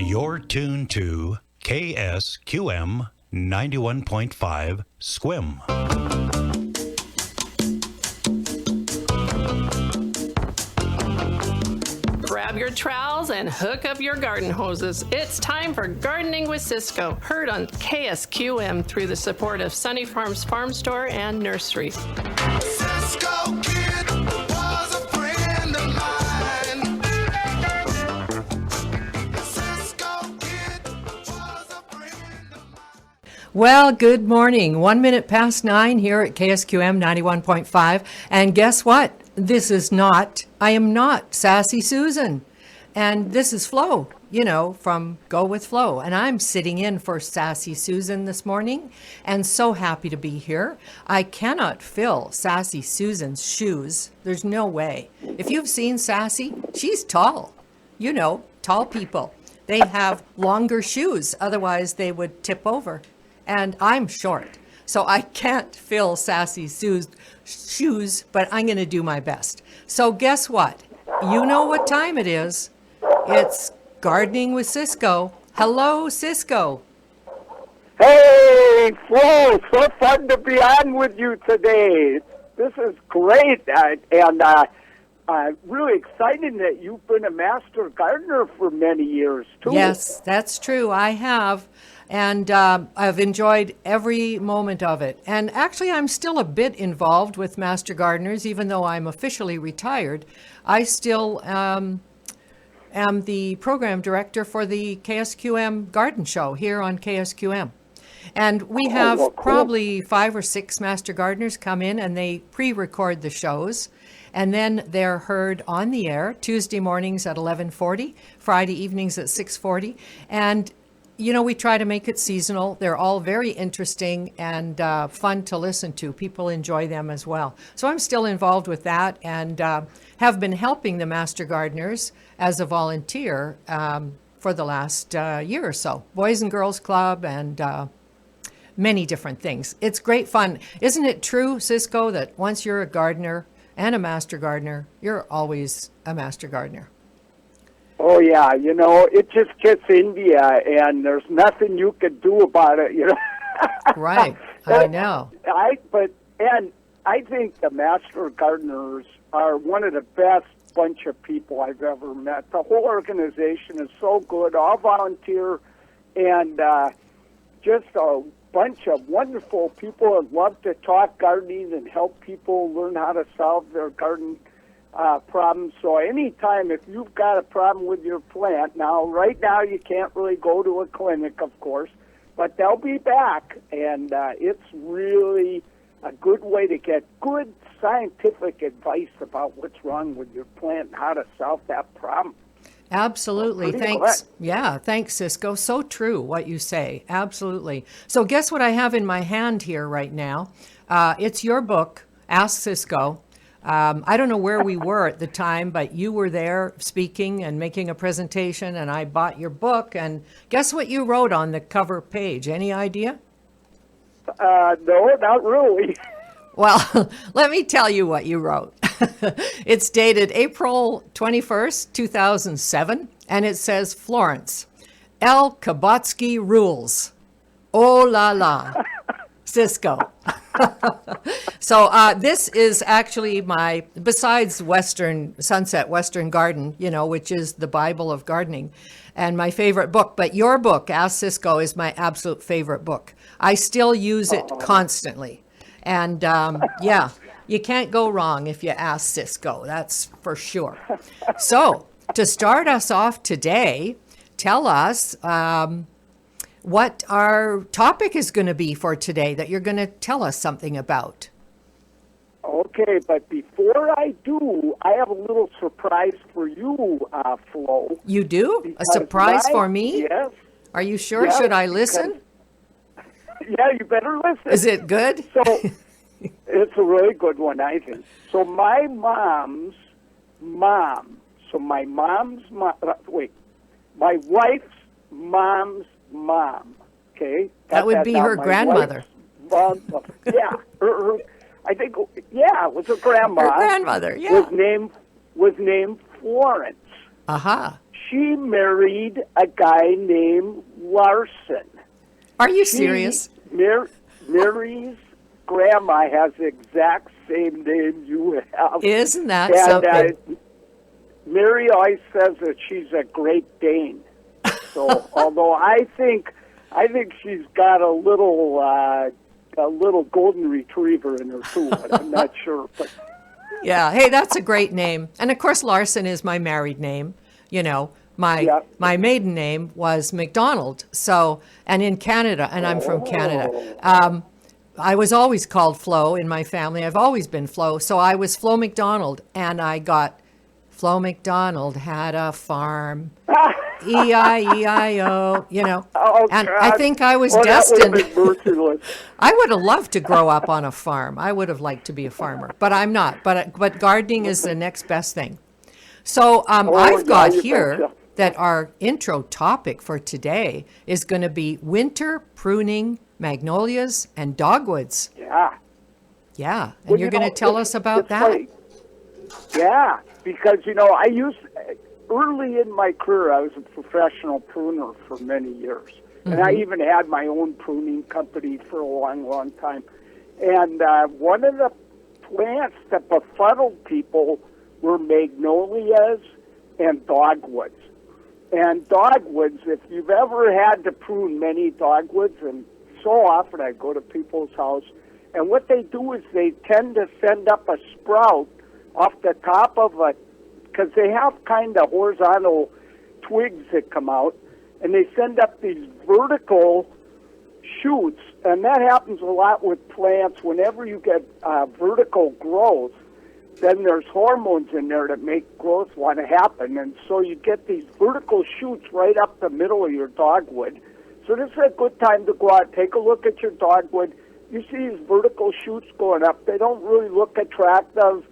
You're tuned to KSQM 91.5 SQM. Grab your trowels and hook up your garden hoses. It's time for Gardening with Ciscoe, heard on KSQM through the support of Sunny Farms Farm Store and Nursery. Ciscoe kid was a friend of mine. Ciscoe kid was a friend of mine. Well, good morning. 1 minute past 9 here at KSQM 91.5. And guess what? I am not Sassy Susan. And this is Flo, from Go With Flo. And I'm sitting in for Sassy Susan this morning and so happy to be here. I cannot fill Sassy Susan's shoes. There's no way. If you've seen Sassy, she's tall. Tall people. They have longer shoes. Otherwise, they would tip over. And I'm short. So I can't fill Sassy Sue's shoes, but I'm going to do my best. So guess what? You know what time it is. It's Gardening with Ciscoe. Hello, Ciscoe. Hey, Flo, so fun to be on with you today. This is great, and really exciting that you've been a master gardener for many years, too. Yes, that's true. I have. And I've enjoyed every moment of it. And actually, I'm still a bit involved with Master Gardeners, even though I'm officially retired. I still am the program director for the KSQM Garden Show here on KSQM. And we have probably 5 or 6 Master Gardeners come in and they pre-record the shows. And then they're heard on the air Tuesday mornings at 11:40, Friday evenings at 6:40. And we try to make it seasonal. They're all very interesting and fun to listen to. People enjoy them as well. So I'm still involved with that and have been helping the Master Gardeners as a volunteer for the last year or so. Boys and Girls Club and many different things. It's great fun. Isn't it true, Ciscoe, that once you're a gardener and a Master Gardener, you're always a Master Gardener? Oh, yeah, it just gets into you, and there's nothing you can do about it, Right, I know. I think the Master Gardeners are one of the best bunch of people I've ever met. The whole organization is so good, all volunteer, and just a bunch of wonderful people that love to talk gardening and help people learn how to solve their garden problems. So anytime, if you've got a problem with your plant, right now you can't really go to a clinic, of course, but they'll be back, and it's really a good way to get good scientific advice about what's wrong with your plant and how to solve that problem. Absolutely. Thanks. Yeah, thanks, Ciscoe. So true what you say. Absolutely. So guess what I have in my hand here right now? It's your book, Ask Ciscoe. I don't know where we were at the time, but you were there speaking and making a presentation, and I bought your book. And guess what you wrote on the cover page? Any idea? No, not really. Well, let me tell you what you wrote. It's dated April 21st, 2007, and it says, Florence, L. Kabotsky rules. Oh la la. Ciscoe. So this is actually besides Sunset Western Garden, which is the Bible of gardening, and my favorite book. But your book, Ask Ciscoe, is my absolute favorite book. I still use it constantly. And you can't go wrong if you ask Ciscoe, that's for sure. So to start us off today, tell us what our topic is going to be for today that you're going to tell us something about. Okay, but before I do, I have a little surprise for you, Flo. You do? A surprise for me? Yes. Are you sure? Yes, should I listen? Yeah, you better listen. Is it good? So it's a really good one, I think. So my mom's mom, my wife's mom's mom, okay? That would be her grandmother. Yeah, I think, it was her grandma. Her grandmother, yeah. Was named Florence, Aha. She married a guy named Larsen. Are you serious? Mary's grandma has the exact same name you have. Isn't that And, something? Mary always says that she's a Great Dane. So, although I think she's got a little golden retriever in her too. But I'm not sure. But Yeah. Hey, that's a great name. And of course, Larson is my married name. You know, my maiden name was McDonald. So, and in Canada, and I'm from Canada. I was always called Flo in my family. I've always been Flo. So I was Flo McDonald, and I got Flo McDonald had a farm. E-I-E-I-O, you know. Oh, and God. I think I was That destined. would have been merciless. I would have loved to grow up on a farm. I would have liked to be a farmer, but I'm not. But gardening is the next best thing. So I've got you here betcha. that our intro topic for today is going to be winter pruning magnolias and dogwoods. Yeah. Yeah, and Well, you're going to tell us about it's that. funny. Yeah, because, early in my career, I was a professional pruner for many years. And I even had my own pruning company for a long, long time. And one of the plants that befuddled people were magnolias and dogwoods. And dogwoods, if you've ever had to prune many dogwoods, and so often I go to people's house, and what they do is they tend to send up a sprout off the top of a, because they have kind of horizontal twigs that come out, and they send up these vertical shoots, and that happens a lot with plants. Whenever you get vertical growth, then there's hormones in there that make growth want to happen, and so you get these vertical shoots right up the middle of your dogwood. So this is a good time to go out, take a look at your dogwood. You see these vertical shoots going up. They don't really look attractive.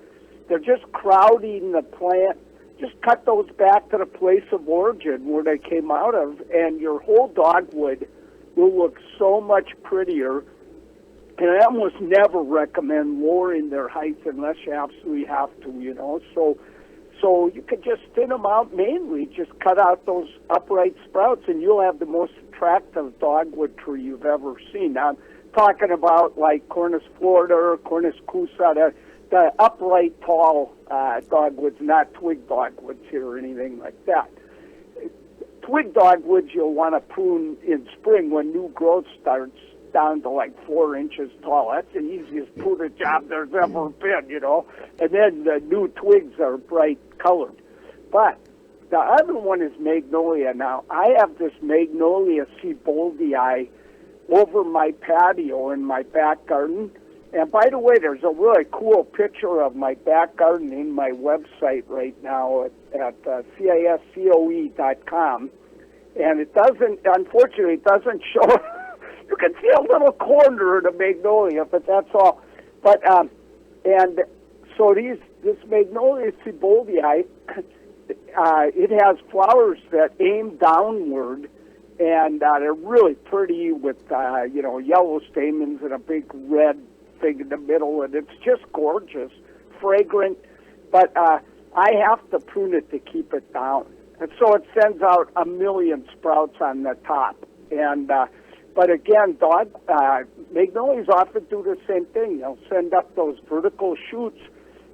They're just crowding the plant. Just cut those back to the place of origin where they came out of, and your whole dogwood will look so much prettier. And I almost never recommend lowering their height unless you absolutely have to, So you could just thin them out mainly. Just cut out those upright sprouts, and you'll have the most attractive dogwood tree you've ever seen. Now, I'm talking about like Cornus Florida or Cornus cusa, the upright, tall dogwoods, not twig dogwoods here or anything like that. Twig dogwoods you'll want to prune in spring when new growth starts down to like 4 inches tall. That's the easiest pruning job there's ever been, And then the new twigs are bright colored. But the other one is magnolia. Now, I have this Magnolia Seboldii over my patio in my back garden. And by the way, there's a really cool picture of my back garden in my website right now at ciscoe.com. And it doesn't, unfortunately, it doesn't show. You can see a little corner of the magnolia, but that's all. But and so this Magnolia Seboldii, it has flowers that aim downward, and they're really pretty with yellow stamens and a big red thing in the middle, and it's just gorgeous, fragrant. But I have to prune it to keep it down, and so it sends out a million sprouts on the top. And but again, magnolias often do the same thing. They'll send up those vertical shoots.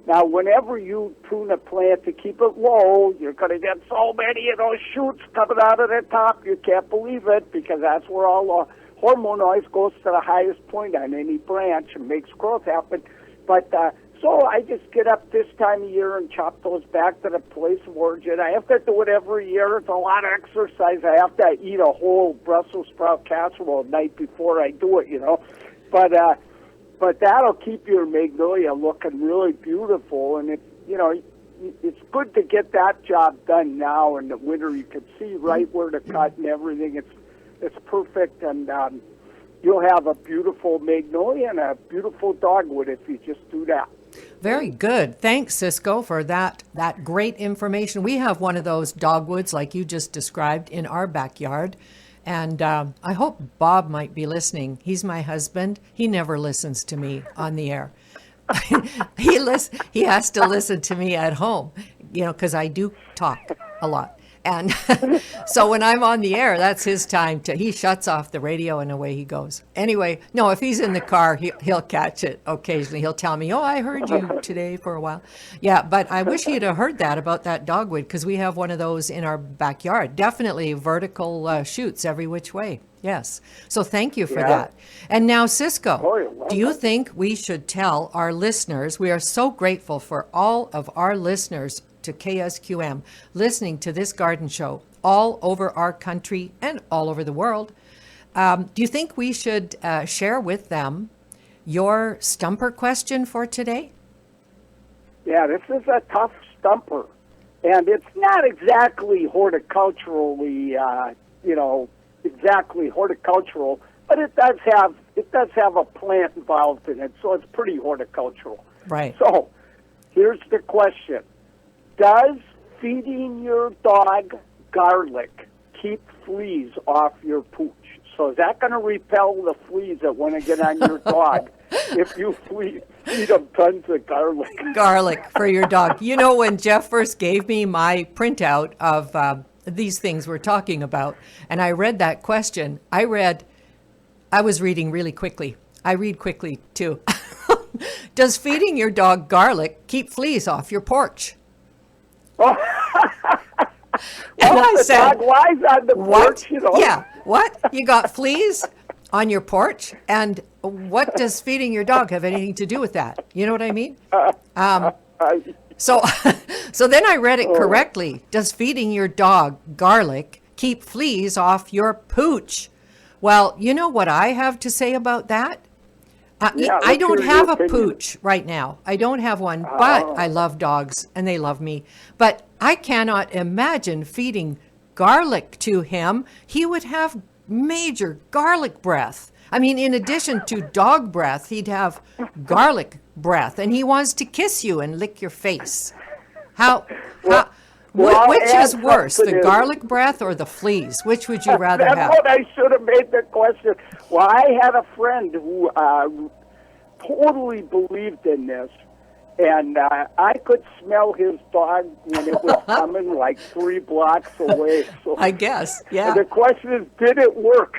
Now, whenever you prune a plant to keep it low, you're going to get so many of those shoots coming out of the top. You can't believe it, because that's where all the hormone always goes to the highest point on any branch and makes growth happen. But so I just get up this time of year and chop those back to the place of origin. I have to do it every year. It's a lot of exercise. I have to eat a whole Brussels sprout casserole at night before I do it, But that'll keep your magnolia looking really beautiful. And it's good to get that job done now in the winter. You can see right where to cut and everything. It's perfect, and you'll have a beautiful magnolia and a beautiful dogwood if you just do that. Very good. Thanks, Ciscoe, for that great information. We have one of those dogwoods like you just described in our backyard. And I hope Bob might be listening. He's my husband. He never listens to me on the air. He has to listen to me at home, because I do talk. a lot. And so when I'm on the air, that's his time he shuts off the radio and away he goes. Anyway, no, if he's in the car, he'll catch it occasionally. He'll tell me, oh, I heard you today for a while. Yeah, but I wish he'd have heard that about that dogwood, because we have one of those in our backyard. Definitely vertical shoots every which way. Yes. So thank you for that. And now, Ciscoe, you're welcome. do you think we should tell our listeners, we are so grateful for all of our listeners to KSQM listening to this garden show all over our country and all over the world. Do you think we should share with them your stumper question for today? Yeah, this is a tough stumper. And it's not exactly horticulturally, exactly horticultural, but it does have a plant involved in it, so it's pretty horticultural. Right. So, here's the question. Does feeding your dog garlic keep fleas off your pooch? So is that going to repel the fleas that want to get on your dog if you feed them tons of garlic? Garlic for your dog. You know, when Jeff first gave me my printout of these things we're talking about, and I read that question, I was reading really quickly. I read quickly, too. Does feeding your dog garlic keep fleas off your porch? Well, And I the said, dog lies on the what? porch, you know. Yeah, what? You got fleas on your porch? And what does feeding your dog have anything to do with that? You know what I mean? So then I read it correctly. Does feeding your dog garlic keep fleas off your pooch? Well, you know what I have to say about that? Yeah, I let's don't hear have your a opinion. pooch right now. I don't have one, but I love dogs and they love me. But I cannot imagine feeding garlic to him. He would have major garlic breath. I mean, in addition to dog breath, he'd have garlic breath, and he wants to kiss you and lick your face. Which is add worse, something the in. garlic breath or the fleas? Which would you rather That's have? what I should have made the question. Well, I had a friend who totally believed in this, and I could smell his dog when it was coming like 3 blocks away. So I guess, yeah. the question is, did it work?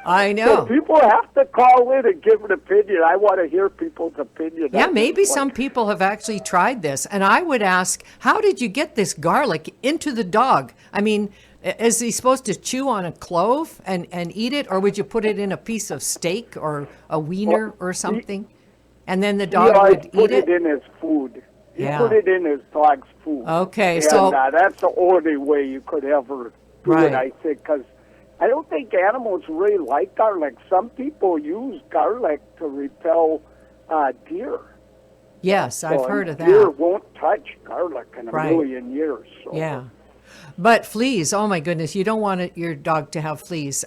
I So know. people have to call in and give an opinion. I want to hear people's opinion. Yeah, on maybe this one. some people have actually tried this. And I would ask, how did you get this garlic into the dog? I mean, is he supposed to chew on a clove and eat it? Or would you put it in a piece of steak or a wiener or something? And then the He dog always would put eat it? in his food. He Yeah. put it in his dog's food. Okay, and, so- that's the only way you could ever do Right. it, I think, because I don't think animals really like garlic. Some people use garlic to repel deer. Yes, I've So, heard of Deer that. won't touch garlic in a Right. million years. So. Yeah. But fleas, oh my goodness, you don't want your dog to have fleas.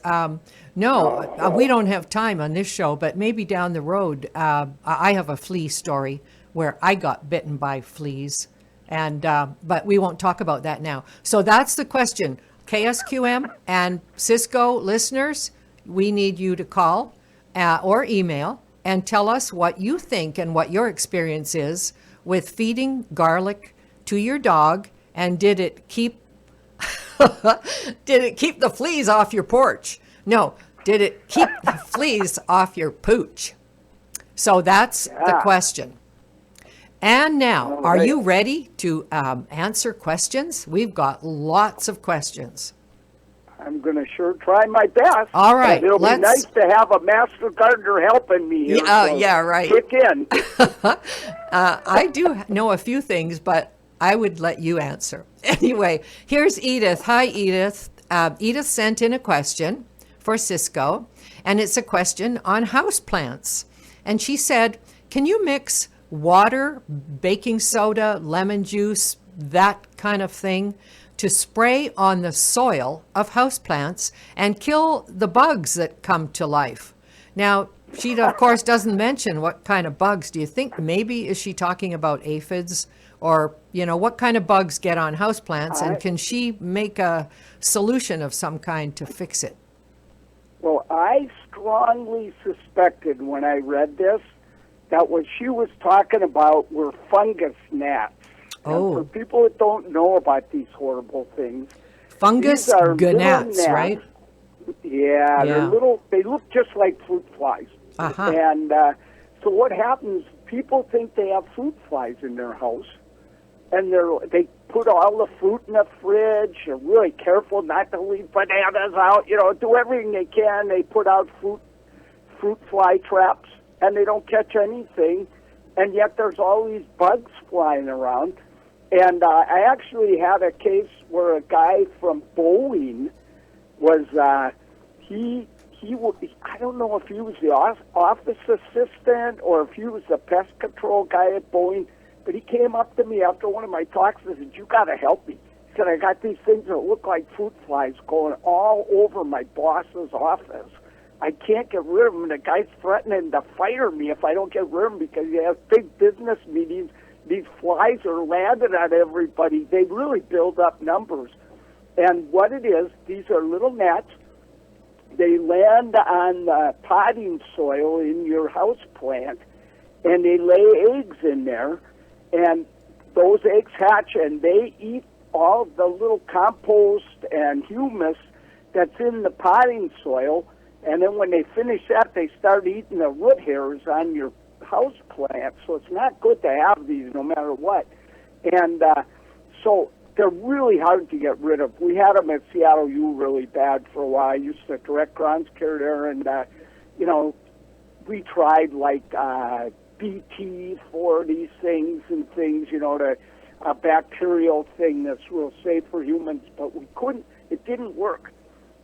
No, we don't have time on this show, but maybe down the road, I have a flea story where I got bitten by fleas, and but we won't talk about that now. So that's the question. KSQM and Ciscoe listeners, we need you to call or email and tell us what you think and what your experience is with feeding garlic to your dog, and did it keep the fleas off your porch? No, did it keep the fleas off your pooch? So that's the question. And now, are you ready to answer questions? We've got lots of questions. I'm going to sure try my best. All right, And it'll be nice to have a master gardener helping me here. Yeah, so yeah, right. Kick in. I do know a few things, but I would let you answer. Anyway, here's Edith. Hi, Edith. Edith sent in a question for Ciscoe, and it's a question on houseplants. And she said, can you mix water, baking soda, lemon juice, that kind of thing, to spray on the soil of houseplants and kill the bugs that come to life? Now, she, of course, doesn't mention what kind of bugs. Do you think maybe is she talking about aphids? Or, what kind of bugs get on houseplants, and can she make a solution of some kind to fix it? Well, I strongly suspected when I read this that what she was talking about were fungus gnats. And for people that don't know about these horrible things, Fungus these are little gnats, gnats. right? Yeah, they're Yeah. little. They look just like fruit flies. Uh-huh. And so what happens? People think they have fruit flies in their house, and they put all the fruit in the fridge. They're really careful not to leave bananas out. Do everything they can. They put out fruit fly traps, and they don't catch anything. And yet there's all these bugs flying around. And I actually had a case where a guy from Boeing was I don't know if he was the office assistant or if he was the pest control guy at Boeing, but he came up to me after one of my talks and said, "You got to help me." He said, "I got these things that look like fruit flies going all over my boss's office. I can't get rid of them. And the guy's threatening to fire me if I don't get rid of them because he has big business meetings. These flies are landing on everybody. They really build up numbers." And what it is, these are little gnats. They land on the potting soil in your house plant, and they lay eggs in there, and those eggs hatch, and they eat all the little compost and humus that's in the potting soil, and then when they finish that, they start eating the root hairs on your house plant, so it's not good to have these no matter what. And so they're really hard to get rid of. We had them at Seattle U really bad for a while. I used to direct grounds care there, and, we tried like BT for these things, a bacterial thing that's real safe for humans, but we couldn't. It didn't work.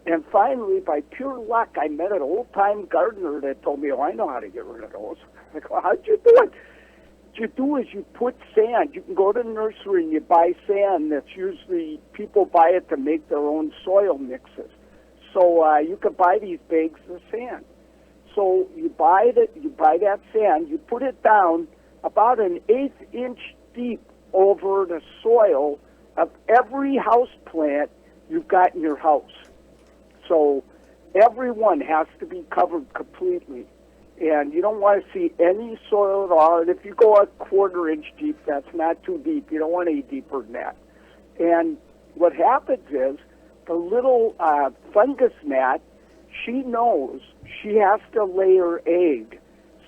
And finally, by pure luck, I met an old-time gardener that told me, "Oh, I know how to get rid of those." I go, "How'd you do it?" What you do is you put sand. You can go to the nursery and you buy sand that's usually, people buy it to make their own soil mixes. So you can buy these bags of sand. So you buy that sand, you put it down about an 1/8 inch deep over the soil of every house plant you've got in your house. So every one has to be covered completely. And you don't want to see any soil at all. And if you go 1/4 inch deep, that's not too deep. You don't want any deeper than that. And what happens is the little fungus gnat, she knows she has to lay her egg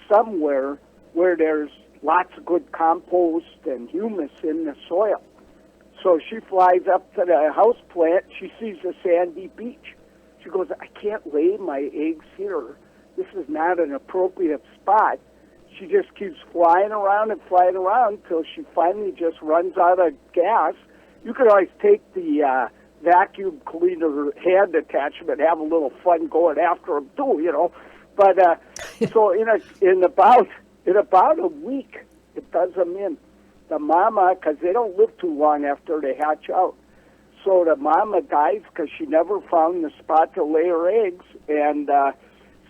somewhere where there's lots of good compost and humus in the soil. So she flies up to the house plant. She sees a sandy beach. She goes, "I can't lay my eggs here. This is not an appropriate spot." She just keeps flying around until she finally just runs out of gas. You could always take the vacuum cleaner hand attachment and have a little fun going after them too, But so in about a week, it does them in. The mama, because they don't live too long after they hatch out. So the mama dies because she never found the spot to lay her eggs, and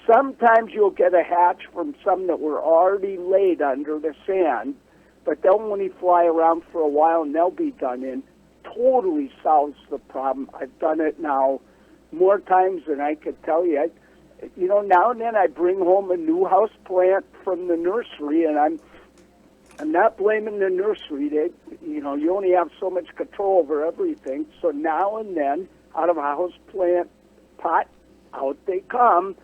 sometimes you'll get a hatch from some that were already laid under the sand, but they'll only fly around for a while and they'll be done in. Totally solves the problem. I've done it now more times than I could tell you. Now and then I bring home a new house plant from the nursery, and I'm not blaming the nursery. You only have so much control over everything. So now and then, out of a house plant pot, out they come.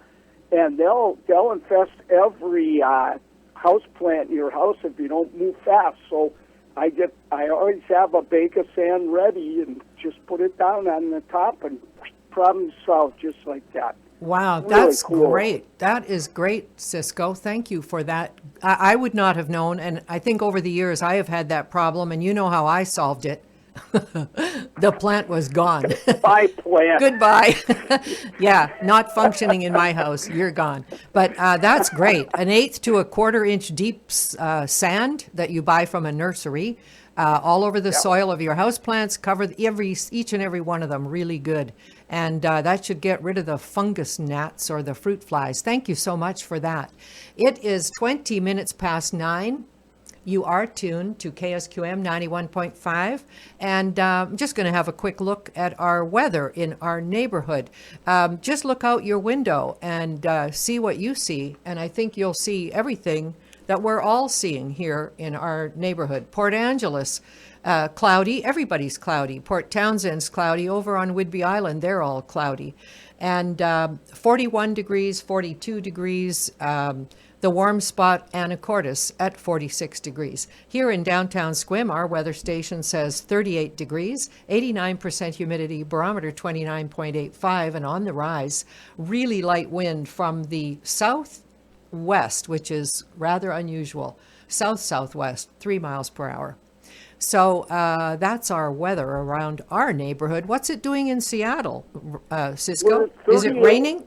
And they'll infest every house plant in your house if you don't move fast. So I always have a bag of sand ready and just put it down on the top, and problem solved just like that. Wow, Really that's cool. great. That is great, Ciscoe. Thank you for that. I would not have known, and I think over the years I have had that problem, and you know how I solved it. The plant was gone. Bye, plant. Goodbye. Yeah, not functioning in my house. You're gone. But that's great. 1/8 to 1/4 inch deep sand that you buy from a nursery, all over the soil of your house plants, cover each and every one of them really good. And that should get rid of the fungus gnats or the fruit flies. Thank you so much for that. It is 20 minutes past 9. You are tuned to KSQM 91.5, and I'm just going to have a quick look at our weather in our neighborhood. Just look out your window and see what you see, and I think you'll see everything that we're all seeing here in our neighborhood. Port Angeles, Cloudy, everybody's cloudy. Port Townsend's cloudy. Over on Whidbey Island, they're all cloudy. And 41 degrees, 42 degrees, the warm spot Anacortes at 46 degrees. Here in downtown Sequim, our weather station says 38 degrees, 89% humidity, barometer 29.85, and on the rise, really light wind from the southwest, which is rather unusual, south-southwest, 3 miles per hour. So that's our weather around our neighborhood. What's it doing in Seattle, Ciscoe? Is it raining?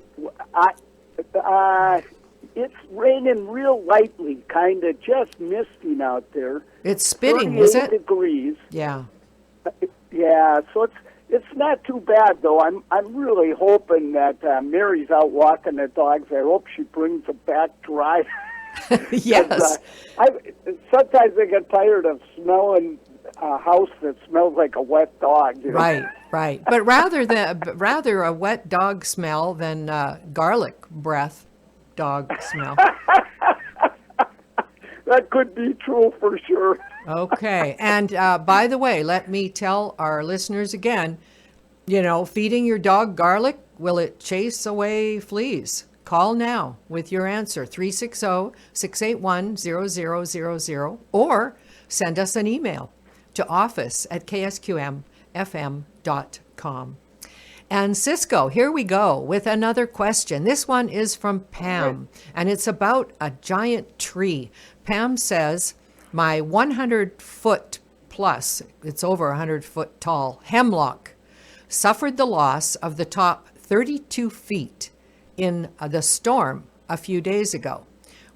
It's raining real lightly, kind of just misting out there. It's spitting, is it? 38 degrees. Yeah. Yeah, so it's not too bad though. I'm really hoping that Mary's out walking the dogs. I hope she brings them back dry. Yes. Sometimes I get tired of smelling a house that smells like a wet dog. You know? Right, right. But rather a wet dog smell than garlic breath dog smell. That could be true for sure. Okay. And by the way, let me tell our listeners again, feeding your dog garlic, will it chase away fleas? Call now with your answer, 360-681-0000, or send us an email to office@ksqmfm.com. And Ciscoe, here we go with another question. This one is from Pam, and it's about a giant tree. Pam says, my 100-foot plus, it's over 100-foot tall, hemlock suffered the loss of the top 32 feet in the storm a few days ago.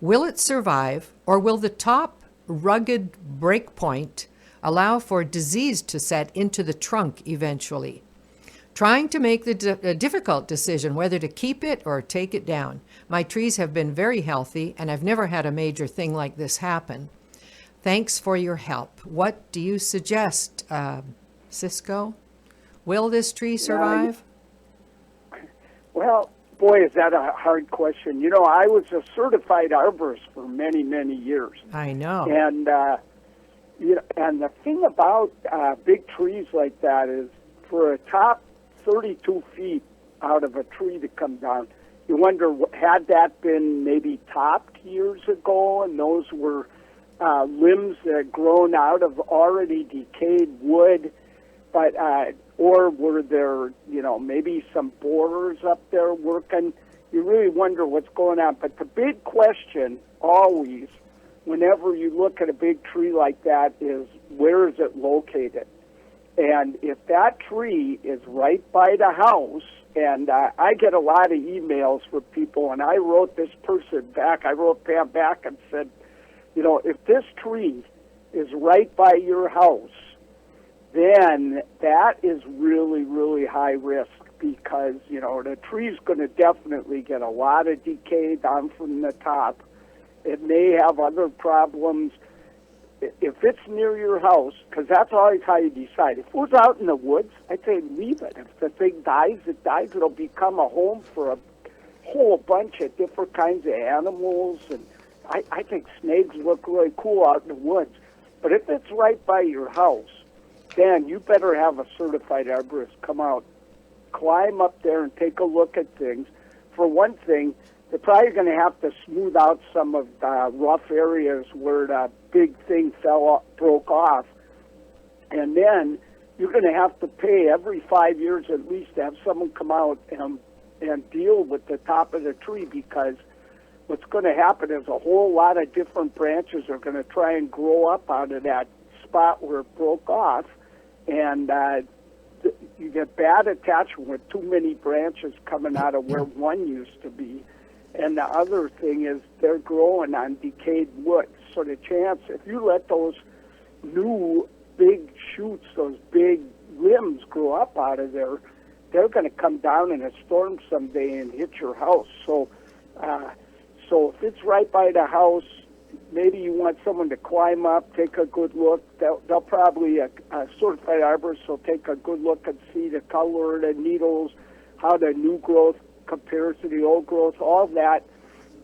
Will it survive, or will the top rugged break point allow for disease to set into the trunk eventually? Trying to make the difficult decision whether to keep it or take it down. My trees have been very healthy, and I've never had a major thing like this happen. Thanks for your help. What do you suggest, Ciscoe? Will this tree survive? Well, boy, is that a hard question. I was a certified arborist for many, many years. I know. And, and the thing about big trees like that is for a top 32 feet out of a tree to come down, you wonder, had that been maybe topped years ago, and those were limbs that had grown out of already decayed wood, but or were there, maybe some borers up there working? You really wonder what's going on. But the big question always, whenever you look at a big tree like that, is where is it located? And if that tree is right by the house, and I get a lot of emails from people, and I wrote this person back, I wrote Pam back and said, if this tree is right by your house, then that is really, really high risk, because, the tree's going to definitely get a lot of decay down from the top. It may have other problems. If it's near your house, because that's always how you decide. If it was out in the woods, I'd say leave it. If the thing dies, it dies. It'll become a home for a whole bunch of different kinds of animals. And I think snakes look really cool out in the woods. But if it's right by your house, then you better have a certified arborist come out, climb up there and take a look at things. For one thing, they're probably going to have to smooth out some of the rough areas where the big thing broke off. And then you're going to have to pay every 5 years at least to have someone come out and deal with the top of the tree, because what's going to happen is a whole lot of different branches are going to try and grow up out of that spot where it broke off, and you get bad attachment with too many branches coming out of where one used to be. And the other thing is they're growing on decayed wood. So the chance, if you let those new big shoots, those big limbs grow up out of there, they're going to come down in a storm someday and hit your house. So if it's right by the house, maybe you want someone to climb up, take a good look. They'll probably, a certified arborist will take a good look and see the color of the needles, how the new growth compares to the old growth, all that.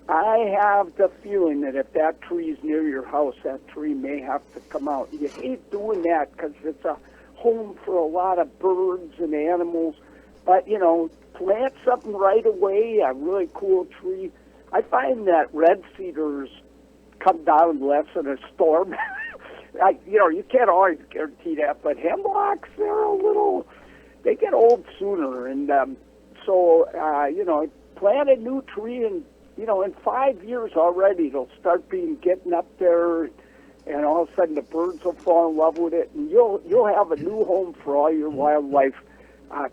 I have the feeling that if that tree's near your house, that tree may have to come out. You hate doing that because it's a home for a lot of birds and animals. But, you know, plant something right away, a really cool tree. I find that red cedars come down less in a storm. You can't always guarantee that, but hemlocks, they get old sooner. And plant a new tree and, in 5 years already, it'll start getting up there, and all of a sudden the birds will fall in love with it, and you'll have a new home for all your wildlife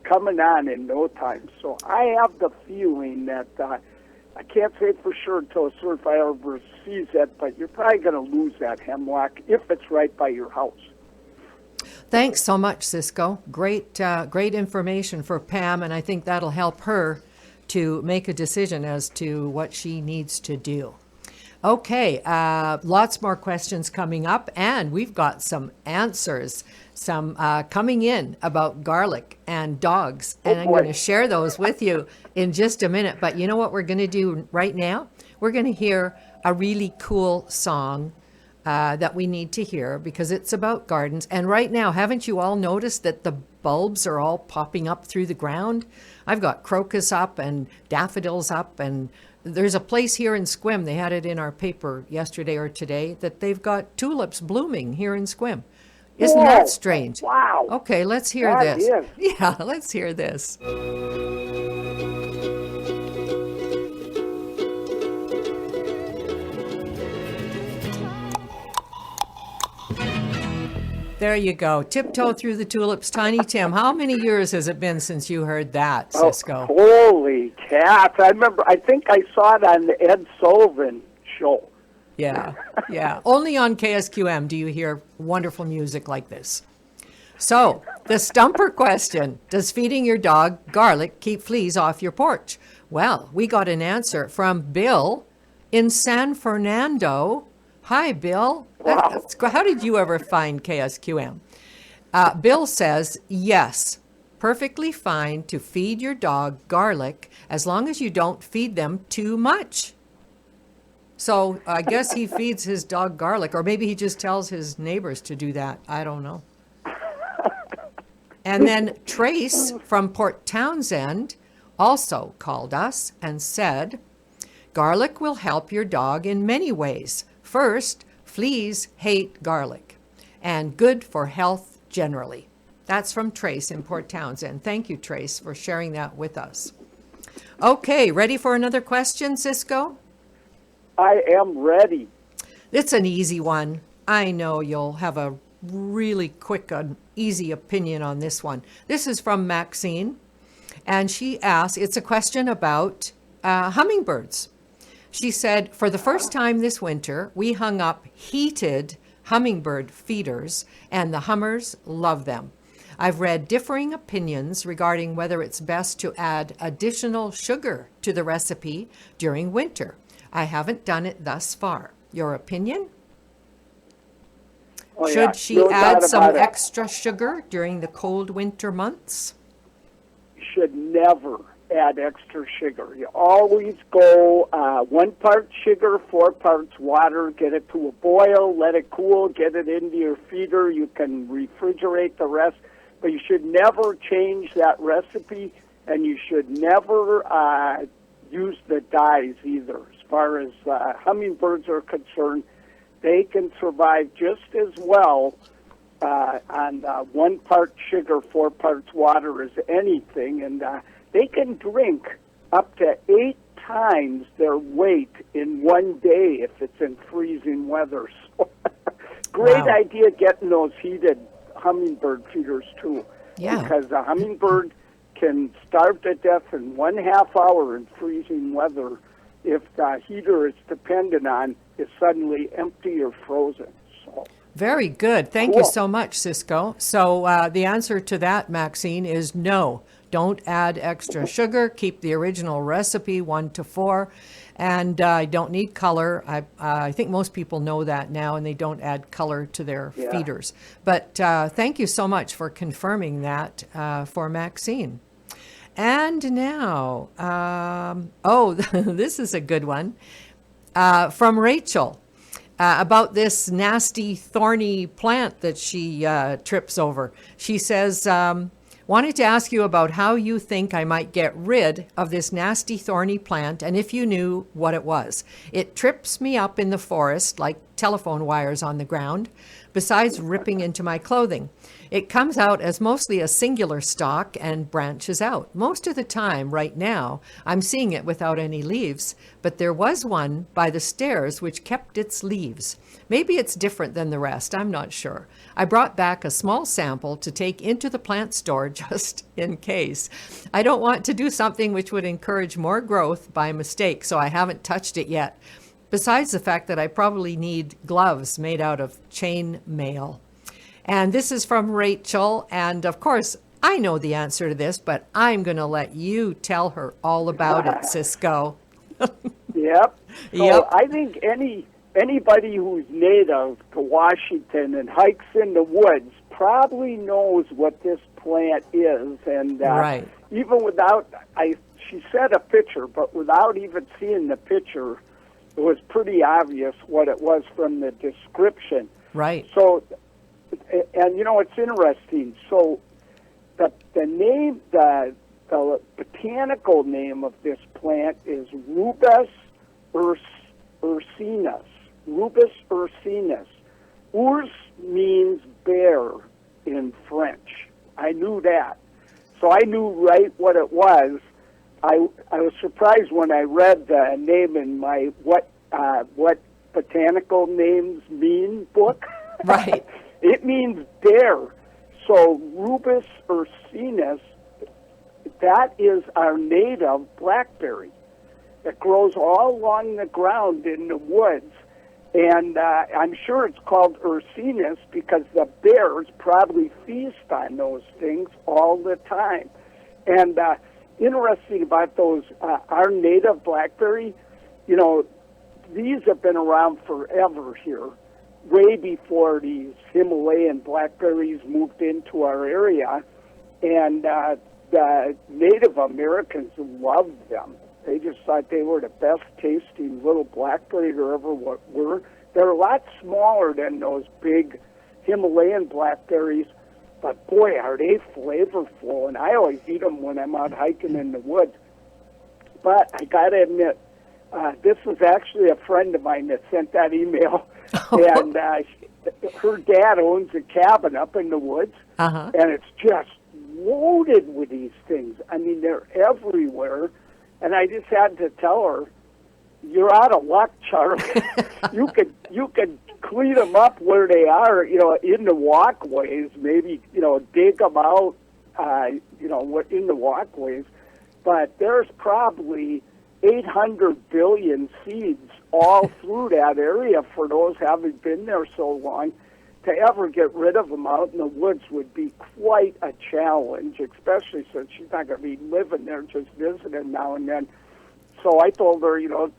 coming on in no time. So I have the feeling that I can't say for sure until a certified arborist sees it, but you're probably going to lose that hemlock if it's right by your house. Thanks so much, Ciscoe. Great information for Pam, and I think that'll help her to make a decision as to what she needs to do. Okay, lots more questions coming up, and we've got some answers, some coming in about garlic and dogs, and I'm going to share those with you in just a minute. But you know what we're going to do right now? We're going to hear a really cool song that we need to hear because it's about gardens. And right now, haven't you all noticed that the bulbs are all popping up through the ground? I've got crocus up and daffodils up, and there's a place here in Sequim, they had it in our paper yesterday or today, that they've got tulips blooming here in Sequim. Isn't that strange? Wow. Okay, let's hear That this. is. Yeah, let's hear this. There you go. Tiptoe through the tulips. Tiny Tim, how many years has it been since you heard that, Ciscoe? Oh, holy cats. I think I saw it on the Ed Sullivan show. Yeah. Only on KSQM do you hear wonderful music like this. So, the stumper question. Does feeding your dog garlic keep fleas off your porch? Well, we got an answer from Bill in San Fernando. Hi, Bill. Wow. How did you ever find KSQM? Bill says, yes, perfectly fine to feed your dog garlic as long as you don't feed them too much. So I guess he feeds his dog garlic, or maybe he just tells his neighbors to do that. I don't know. And then Trace from Port Townsend also called us and said, garlic will help your dog in many ways. First, fleas hate garlic, and good for health generally. That's from Trace in Port Townsend. Thank you, Trace, for sharing that with us. Okay, ready for another question, Ciscoe? I am ready. It's an easy one. I know you'll have a really quick and easy opinion on this one. This is from Maxine, and she asks, it's a question about hummingbirds. She said, for the first time this winter, we hung up heated hummingbird feeders, and the hummers love them. I've read differing opinions regarding whether it's best to add additional sugar to the recipe during winter. I haven't done it thus far. Your opinion? Oh, yeah. Should she No add doubt some about it. extra sugar during the cold winter months? You should never add extra sugar. You always go 1 part sugar, 4 parts water, get it to a boil, let it cool, get it into your feeder. You can refrigerate the rest, but you should never change that recipe, and you should never use the dyes either. As far as hummingbirds are concerned, they can survive just as well on 1 part sugar, 4 parts water as anything, and they can drink up to 8 times their weight in one day if it's in freezing weather. So, great Wow. idea getting those heated hummingbird feeders too. Yeah. Because a hummingbird can starve to death in 1/2 hour in freezing weather if the heater it's dependent on is suddenly empty or frozen. So. Very good. Thank you Cool. so much, Ciscoe. So the answer to that, Maxine, is no. Don't add extra sugar. Keep the original recipe, 1 to 4. And don't need color. I think most people know that now, and they don't add color to their feeders. But thank you so much for confirming that for Maxine. And now, this is a good one from Rachel about this nasty, thorny plant that she trips over. She says, wanted to ask you about how you think I might get rid of this nasty, thorny plant, and if you knew what it was. It trips me up in the forest like telephone wires on the ground, besides ripping into my clothing. It comes out as mostly a singular stalk and branches out. Most of the time, right now, I'm seeing it without any leaves, but there was one by the stairs which kept its leaves. Maybe it's different than the rest, I'm not sure. I brought back a small sample to take into the plant store just in case. I don't want to do something which would encourage more growth by mistake, so I haven't touched it yet. Besides the fact that I probably need gloves made out of chain mail. And this is from Rachel. And of course, I know the answer to this, but I'm going to let you tell her all about it, Ciscoe. Yep. So Yep. I think anybody who's native to Washington and hikes in the woods probably knows what this plant is. And Right. even without, she said a picture, but without even seeing the picture, it was pretty obvious what it was from the description. Right. So, and you know, it's interesting. So, the name, the botanical name of this plant is Rubus ursinus. Rubus ursinus. Urs means bear in French. I knew that. So I knew right what it was. I was surprised when I read the name in my what botanical names mean book. Right. It means bear. So Rubus ursinus, that is our native blackberry. It grows all along the ground in the woods. And I'm sure it's called ursinus because the bears probably feast on those things all the time. And interesting about those, our native blackberry, you know, these have been around forever here, way before these Himalayan blackberries moved into our area. And the Native Americans loved them. They just thought they were the best tasting little blackberry there ever were. They're a lot smaller than those big Himalayan blackberries, but boy, are they flavorful. And I always eat them when I'm out hiking in the woods. But I got to admit, this was actually a friend of mine that sent that email. And her dad owns a cabin up in the woods, and it's just loaded with these things. I mean, they're everywhere. And I just had to tell her, "You're out of luck, Charlie. you could clean them up where they are, you know, in the walkways. Maybe, you know, dig them out, you know, in the walkways. But there's probably 800 billion seeds all through that area for those having been there so long. To ever get rid of them out in the woods would be quite a challenge, especially since she's not going to be living there, just visiting now and then. So I told her, you know,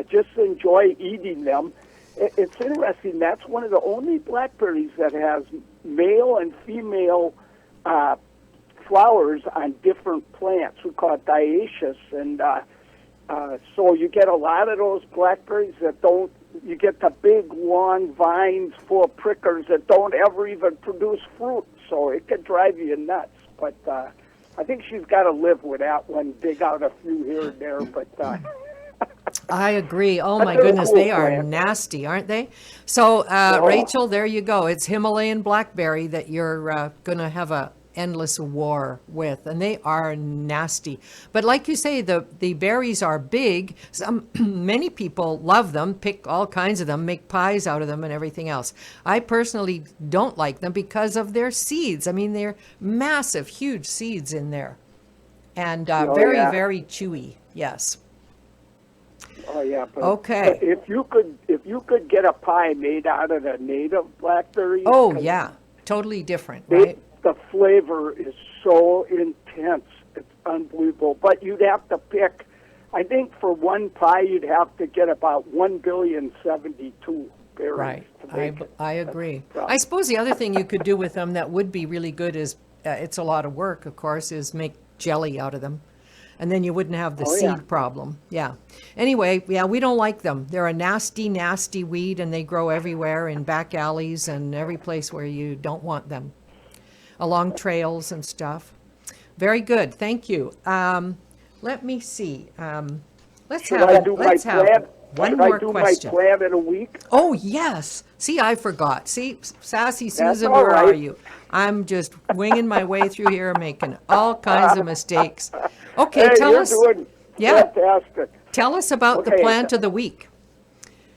just enjoy eating them. It's interesting. That's one of the only blackberries that has male and female flowers on different plants. We call it dioecious. And so you get a lot of those blackberries that don't, you get the big, long vines full of prickers that don't ever even produce fruit. So it could drive you nuts. But I think she's got to live with that one, dig out a few here and there. But I agree. Oh, my they're goodness, cool they are plants. nasty, aren't they? So, Rachel, there you go. It's Himalayan blackberry that you're going to have a endless war with, and they are nasty. But like you say, the berries are big. Many people love them, pick all kinds of them, make pies out of them and everything else. I personally don't like them because of their seeds. I mean, they're massive, huge seeds in there, and very, yeah. very chewy. Yes. oh yeah. But Okay. if you could get a pie made out of the native blackberry. Oh, 'cause yeah. Totally different, they- right? The flavor is so intense. It's unbelievable. But you'd have to pick, I think for one pie, you'd have to get about 1,072,000,000 berries. Right. To make it. I agree. That's I suppose the other thing you could do with them that would be really good is, it's a lot of work, of course, is make jelly out of them. And then you wouldn't have the Oh, seed yeah. problem. Yeah. Anyway, yeah, we don't like them. They're a nasty, nasty weed, and they grow everywhere in back alleys and every place where you don't want them, along trails and stuff. Very good. Thank you. Let me see. Let's Should have I do my let's have plan? one Should more I do question. my plan in a week? Oh, yes. See, I forgot. See, Sassy Susan, all where right. are you? I'm just winging my way through here, making all kinds of mistakes. Okay, Hey, tell you're us. doing Yeah. fantastic. Tell us about the Okay. plant of the week.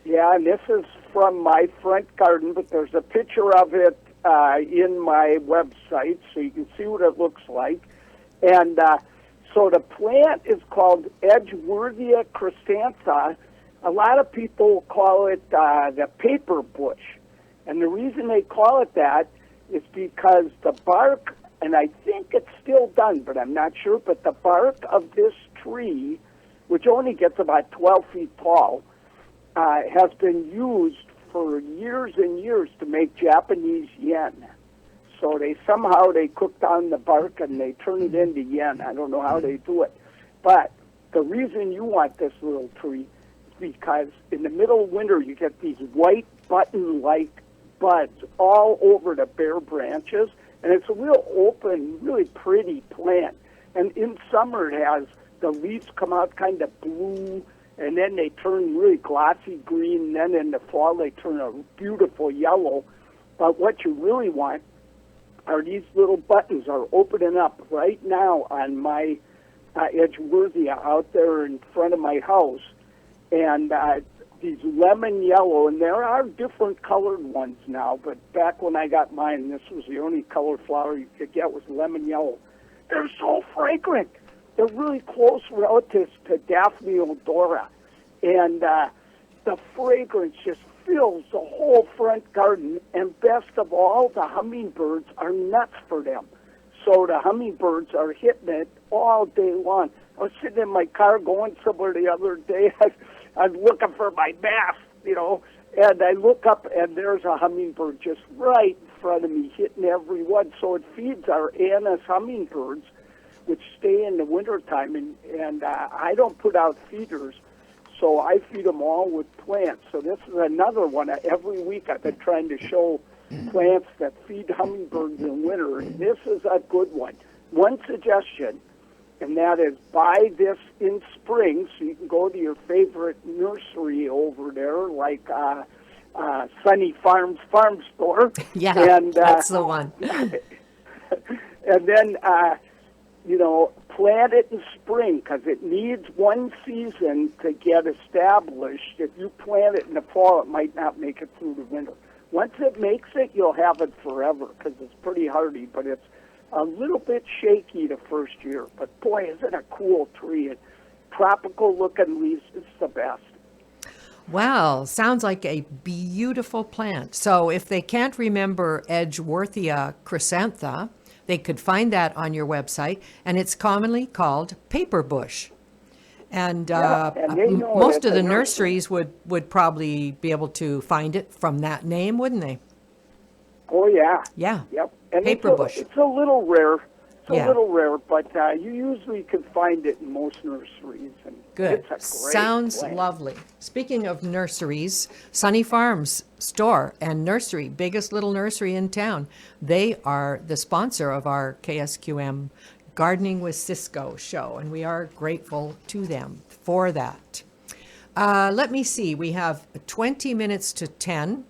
Yeah, and this is from my front garden, but there's a picture of it in my website, so you can see what it looks like. And so the plant is called Edgeworthia chrysantha. A lot of people call it the paper bush. And the reason they call it that is because the bark, and I think it's still done, but I'm not sure, but the bark of this tree, which only gets about 12 feet tall, has been used for years and years to make Japanese yen. So they cook down the bark and they turn it into yen. I don't know how they do it. But the reason you want this little tree is because in the middle of winter you get these white button-like buds all over the bare branches, and it's a real open, really pretty plant. And in summer it has the leaves come out kind of blue, and then they turn really glossy green, and then in the fall they turn a beautiful yellow. But what you really want are these little buttons are opening up right now on my Edgeworthia out there in front of my house, and these lemon yellow, and there are different colored ones now, but back when I got mine, this was the only colored flower you could get was lemon yellow. They're so fragrant. They're really close relatives to Daphne odora, and the fragrance just fills the whole front garden, and best of all, the hummingbirds are nuts for them. So the hummingbirds are hitting it all day long. I was sitting in my car going somewhere the other day. I was looking for my mask, and I look up, and there's a hummingbird just right in front of me, hitting every one. So it feeds our Anna's hummingbirds, which stay in the wintertime, and I don't put out feeders, so I feed them all with plants. So this is another one. Every week I've been trying to show plants that feed hummingbirds in winter, and this is a good one. One suggestion, and that is buy this in spring, so you can go to your favorite nursery over there, like Sunny Farms Farm Store. Yeah, and, that's the one. And then, plant it in spring because it needs one season to get established. If you plant it in the fall, it might not make it through the winter. Once it makes it, you'll have it forever because it's pretty hardy, but it's a little bit shaky the first year. But boy, is it a cool tree. And tropical looking leaves, it's the best. Wow, sounds like a beautiful plant. So if they can't remember Edgeworthia chrysantha, they could find that on your website, and it's commonly called paper bush. And, and they know most it of at the the nurseries would probably be able to find it from that name, wouldn't they? Oh, yeah. Yeah. Yep. And Paper bush. It's a little rare. It's Yeah. a little rare, but you usually can find it in most nurseries. And Good. It's a great Sounds plant. lovely. Speaking of nurseries, Sunny Farms store and nursery, biggest little nursery in town. They are the sponsor of our KSQM Gardening with Ciscoe show, and we are grateful to them for that. Let me see. We have 20 minutes to 10.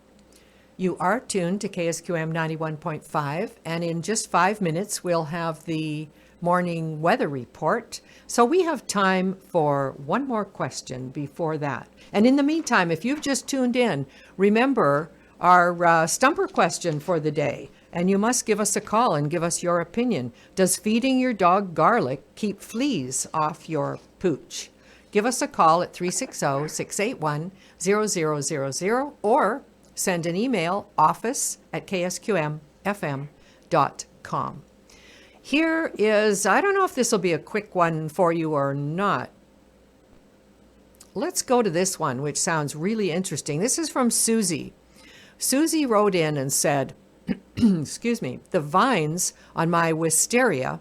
You are tuned to KSQM 91.5, and in just 5 minutes, we'll have the morning weather report. So we have time for one more question before that. And in the meantime, if you've just tuned in, remember our stumper question for the day. And you must give us a call and give us your opinion. Does feeding your dog garlic keep fleas off your pooch? Give us a call at 360-681-0000 or send an email, office@ksqmfm.com. Here is, I don't know if this will be a quick one for you or not. Let's go to this one, which sounds really interesting. This is from Susie. Susie wrote in and said, excuse me, the vines on my wisteria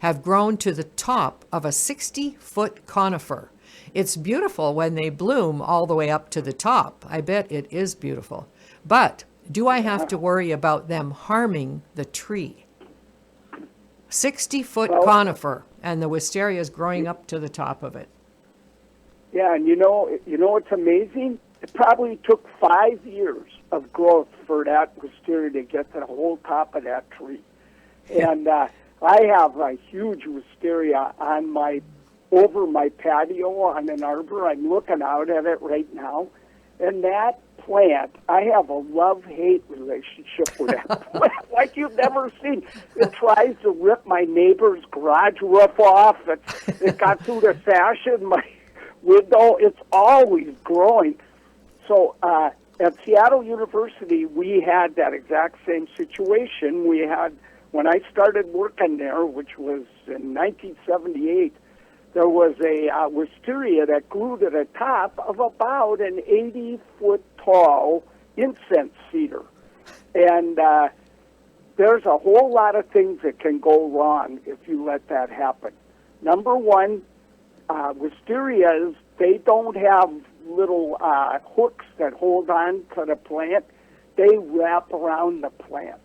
have grown to the top of a 60-foot conifer. It's beautiful when they bloom all the way up to the top. I bet it is beautiful. But do I have to worry about them harming the tree? 60-foot conifer, and the wisteria is growing up to the top of it. Yeah, and you know what's amazing? It probably took 5 years of growth for that wisteria to get to the whole top of that tree. And I have a huge wisteria over my patio on an arbor. I'm looking out at it right now. And that plant, I have a love-hate relationship with that plant, like you've never seen. It tries to rip my neighbor's garage roof off. It got through the sash in my window. It's always growing. So at Seattle University, we had that exact same situation. We had, when I started working there, which was in 1978, there was a wisteria that grew to the top of about an 80-foot tall incense cedar. And there's a whole lot of things that can go wrong if you let that happen. Number one, wisterias, they don't have little hooks that hold on to the plant. They wrap around the plant.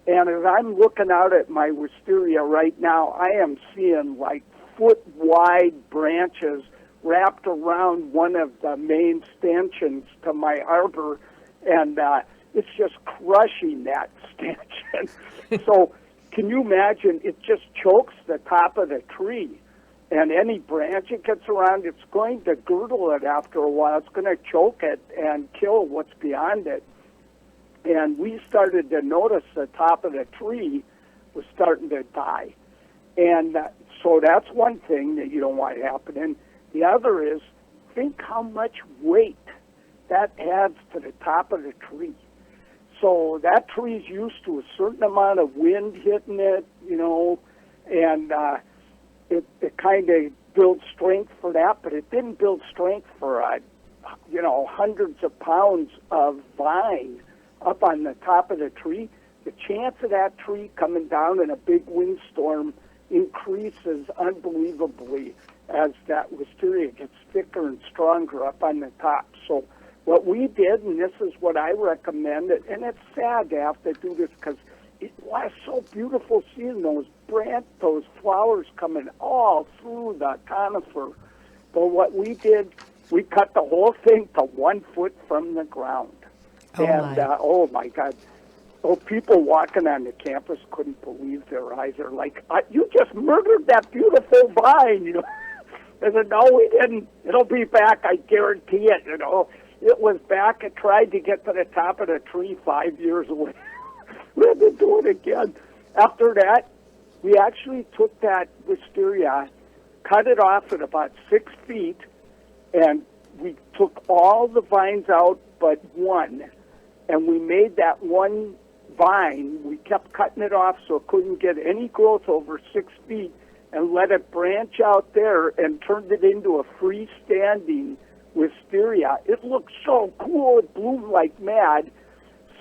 And as I'm looking out at my wisteria right now, I am seeing like foot-wide branches wrapped around one of the main stanchions to my arbor, and it's just crushing that stanchion. So can you imagine? It just chokes the top of the tree, and any branch it gets around, it's going to girdle it after a while. It's going to choke it and kill what's beyond it. And we started to notice the top of the tree was starting to die. And so that's one thing that you don't want happening. The other is, think how much weight that adds to the top of the tree. So that tree's used to a certain amount of wind hitting it, and it kind of builds strength for that, but it didn't build strength for, hundreds of pounds of vine up on the top of the tree. The chance of that tree coming down in a big windstorm increases unbelievably as that wisteria gets thicker and stronger up on the top. So what we did, and this is what I recommend, and it's sad to have to do this because it was so beautiful seeing those flowers coming all through the conifer. But what we did, we cut the whole thing to 1 foot from the ground. Oh my God. Oh, people walking on the campus couldn't believe their eyes. They're like, you just murdered that beautiful vine, I said, no, we didn't. It'll be back, I guarantee it, It was back. It tried to get to the top of the tree 5 years away. We had to do it again. After that, we actually took that wisteria, cut it off at about 6 feet, and we took all the vines out but one, and we made that one vine, we kept cutting it off so it couldn't get any growth over 6 feet, and let it branch out there and turned it into a freestanding wisteria. It looked so cool. It bloomed like mad.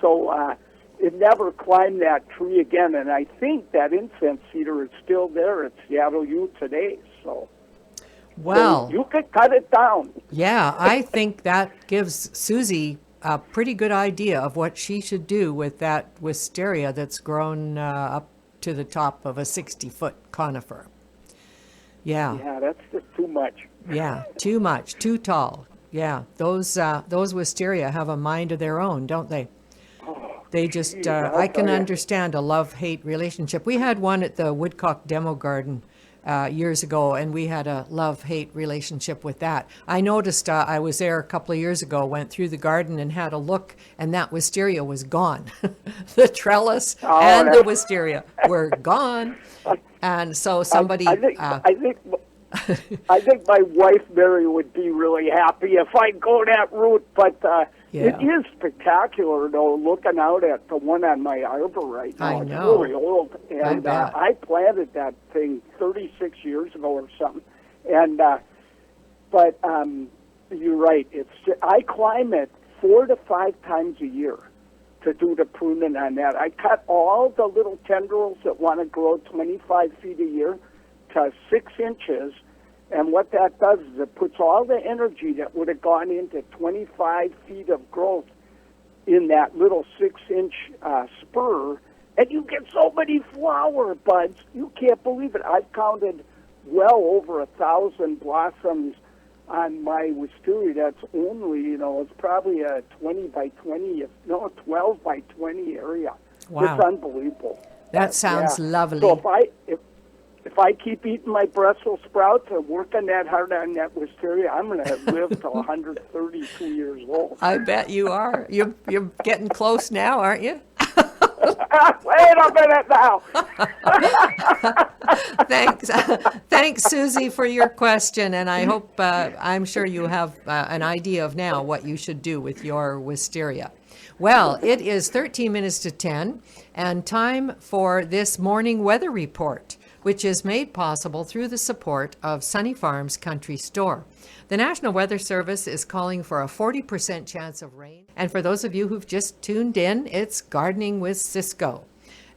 So it never climbed that tree again. And I think that incense cedar is still there at Seattle U today. So, well, so you could cut it down. Yeah, I think that gives Susie a pretty good idea of what she should do with that wisteria that's grown up to the top of a 60-foot conifer. Yeah. Yeah, that's just too much. Yeah, too much, too tall. Yeah, those wisteria have a mind of their own, don't they? They just, I can understand a love-hate relationship. We had one at the Woodcock Demo Garden years ago, and we had a love-hate relationship with that. I noticed I was there a couple of years ago, went through the garden and had a look, and that wisteria was gone. The trellis and the wisteria were gone. And so somebody... I think my wife, Mary, would be really happy if I go that route, but it is spectacular, though, looking out at the one on my arbor right now. I know. It's really old, and I planted that thing 36 years ago or something. And but you're right. I climb it 4 to 5 times a year to do the pruning on that. I cut all the little tendrils that want to grow 25 feet a year. to 6 inches, and what that does is it puts all the energy that would have gone into 25 feet of growth in that little 6-inch spur, and you get so many flower buds. You can't believe it. I've counted well over 1,000 blossoms on my wisteria. That's only, it's probably a 20 by 20, 12 by 20 area. Wow. It's unbelievable. That sounds lovely. So if I keep eating my Brussels sprouts and working that hard on that wisteria, I'm going to live till 132 years old. I bet you are. You're getting close now, aren't you? Wait a minute now. Thanks, Susie, for your question, and I hope I'm sure you have an idea of now what you should do with your wisteria. Well, it is 13 minutes to 10, and time for this morning weather report, which is made possible through the support of Sunny Farms Country Store. The National Weather Service is calling for a 40% chance of rain. And for those of you who've just tuned in, it's Gardening with Ciscoe.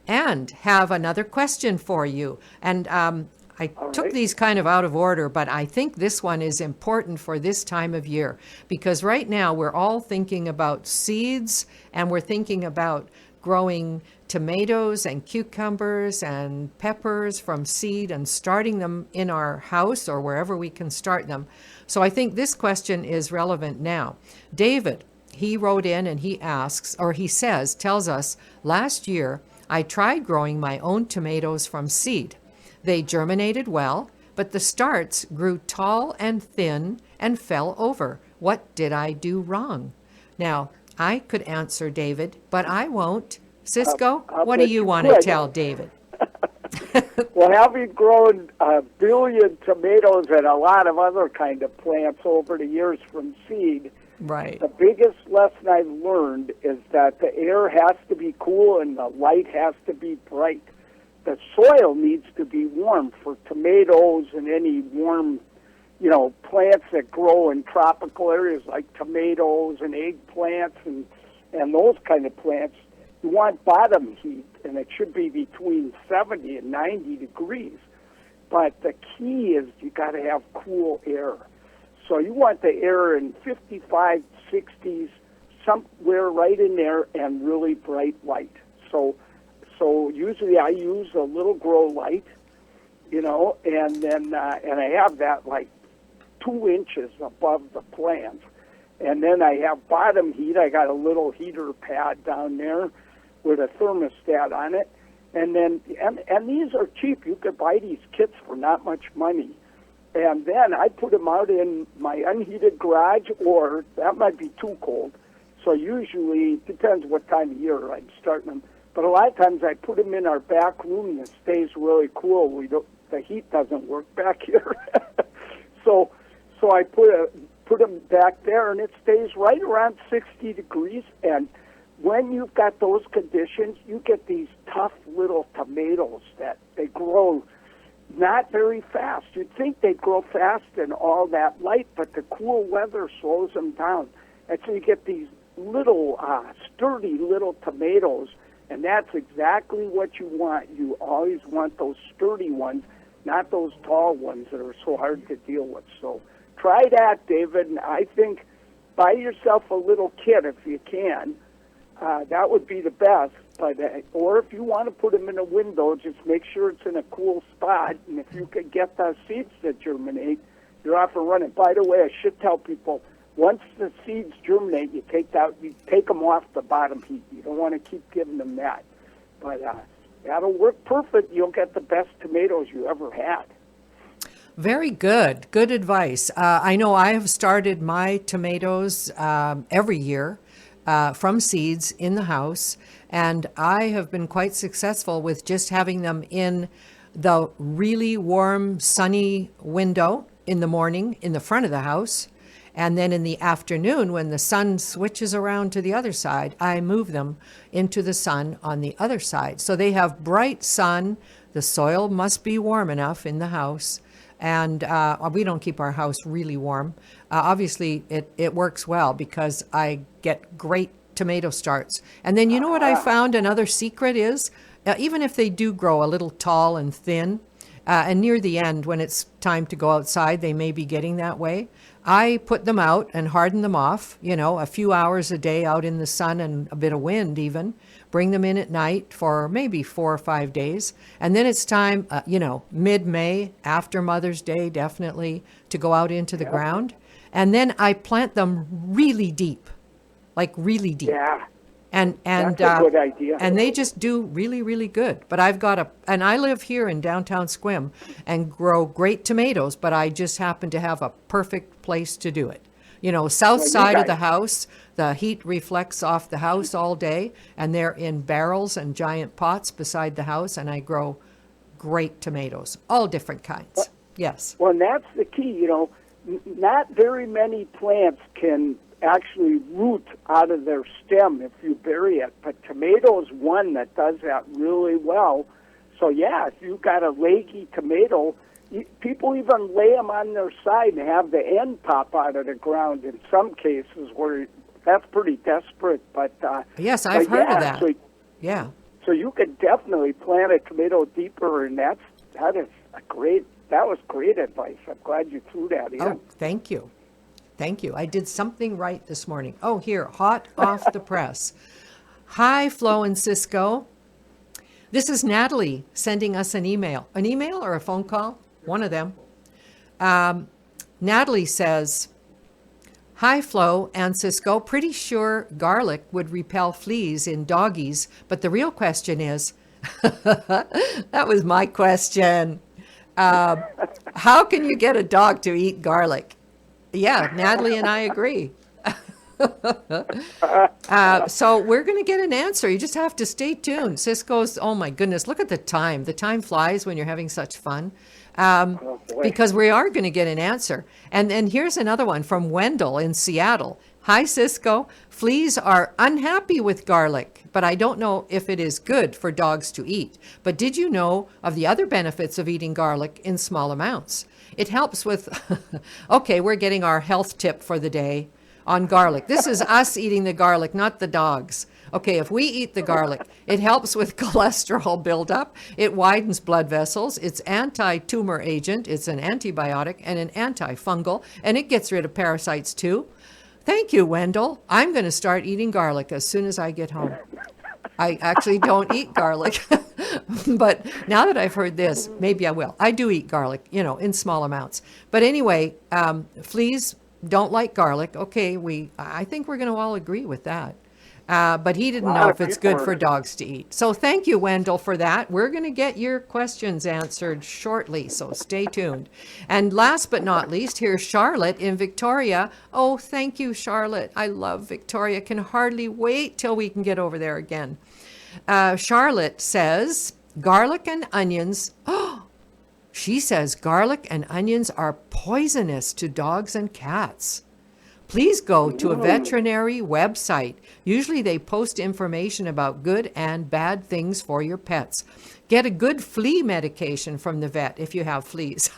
And have another question for you. And I took these kind of out of order, but I think this one is important for this time of year. Because right now we're all thinking about seeds, and we're thinking about growing tomatoes and cucumbers and peppers from seed and starting them in our house or wherever we can start them. So I think this question is relevant now. David, he wrote in and he asks, or he says, tells us, last year I tried growing my own tomatoes from seed. They germinated well, but the starts grew tall and thin and fell over. What did I do wrong? Now, I could answer David, but I won't. Ciscoe, what do you want to tell David? Well, having grown a billion tomatoes and a lot of other kind of plants over the years from seed, right, the biggest lesson I've learned is that the air has to be cool and the light has to be bright. The soil needs to be warm for tomatoes and any warm, plants that grow in tropical areas like tomatoes and eggplants and those kind of plants. You want bottom heat, and it should be between 70 and 90 degrees. But the key is you got to have cool air. So you want the air in 55, 60s, somewhere right in there, and really bright light. So usually I use a little grow light, and then and I have that like 2 inches above the plant. And then I have bottom heat. I got a little heater pad down there with a thermostat on it. And then, and these are cheap. You could buy these kits for not much money. And then I put them out in my unheated garage, or that might be too cold. So usually, depends what time of year I'm starting them. But a lot of times I put them in our back room and it stays really cool. The heat doesn't work back here. So I put them back there, and it stays right around 60 degrees. And when you've got those conditions, you get these tough little tomatoes that they grow not very fast. You'd think they'd grow fast in all that light, but the cool weather slows them down. And so you get these little, sturdy little tomatoes, and that's exactly what you want. You always want those sturdy ones, not those tall ones that are so hard to deal with. So try that, David, and I think buy yourself a little kit if you can. That would be the best. But or if you want to put them in a window, just make sure it's in a cool spot. And if you could get the seeds that germinate, you're off and running. By the way, I should tell people, once the seeds germinate, you take them off the bottom heat. You don't want to keep giving them that. But that'll work perfect. You'll get the best tomatoes you ever had. Very good. Good advice. I know I have started my tomatoes every year from seeds in the house, and I have been quite successful with just having them in the really warm, sunny window in the morning in the front of the house. And then in the afternoon, when the sun switches around to the other side, I move them into the sun on the other side. So they have bright sun. The soil must be warm enough in the house. And we don't keep our house really warm. Obviously, it works well because I get great tomato starts. And then you know what I found another secret is? even if they do grow a little tall and thin, and near the end, when it's time to go outside, they may be getting that way. I put them out and harden them off, a few hours a day out in the sun and a bit of wind even. Bring them in at night for maybe 4 or 5 days. And then it's time, mid-May, after Mother's Day, definitely, to go out into the ground. And then I plant them really deep, like really deep. Yeah. And That's a good idea. And they just do really, really good. But and I live here in downtown Sequim and grow great tomatoes, but I just happen to have a perfect place to do it. South side of the house, the heat reflects off the house all day, and they're in barrels and giant pots beside the house, and I grow great tomatoes, all different kinds. Yes. Well, and that's the key, not very many plants can actually root out of their stem if you bury it. But tomato is one that does that really well. So, yeah, if you've got a leggy tomato, people even lay them on their side and have the end pop out of the ground in some cases where that's pretty desperate. But yes, I've heard of that. So, yeah. So you could definitely plant a tomato deeper, and that was great advice. I'm glad you threw that in. Oh, thank you. Thank you. I did something right this morning. Oh, here, hot off the press. Hi, Flo and Ciscoe. This is Natalie sending us an email. An email or a phone call? One of them. Natalie says, hi, Flo and Ciscoe. Pretty sure garlic would repel fleas in doggies, but the real question is, that was my question. How can you get a dog to eat garlic? Yeah, Natalie and I agree. So we're going to get an answer. You just have to stay tuned. Ciscoe's, oh my goodness, look at the time. The time flies when you're having such fun. Because we are going to get an answer. And here's another one from Wendell in Seattle. Hi, Ciscoe. Fleas are unhappy with garlic, but I don't know if it is good for dogs to eat. But did you know of the other benefits of eating garlic in small amounts? It helps with, okay, we're getting our health tip for the day on garlic. This is us eating the garlic, not the dogs. Okay, if we eat the garlic, it helps with cholesterol buildup. It widens blood vessels. It's anti-tumor agent. It's an antibiotic and an antifungal, and it gets rid of parasites too. Thank you, Wendell. I'm going to start eating garlic as soon as I get home. I actually don't eat garlic, but now that I've heard this, maybe I will. I do eat garlic, in small amounts. But anyway, fleas don't like garlic. Okay, I think we're going to all agree with that. But he didn't know if it's good for dogs to eat. So thank you, Wendell, for that. We're going to get your questions answered shortly, so stay tuned. And last but not least, here's Charlotte in Victoria. Oh, thank you, Charlotte. I love Victoria. Can hardly wait till we can get over there again. Charlotte says, garlic and onions. Oh, she says garlic and onions are poisonous to dogs and cats. Please go to a veterinary website. Usually they post information about good and bad things for your pets. Get a good flea medication from the vet if you have fleas.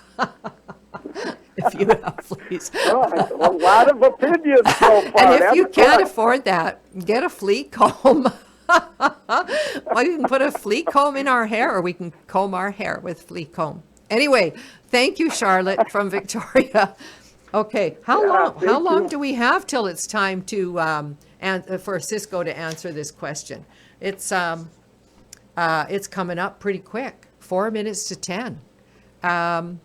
If you have fleas. A lot of opinions so far. And if you can't afford that, get a flea comb. Well, you can put a flea comb in our hair, or we can comb our hair with flea comb. Anyway, thank you, Charlotte from Victoria. Okay, how long do we have till it's time to for Ciscoe to answer this question? It's coming up pretty quick. 4 minutes to 10. Won't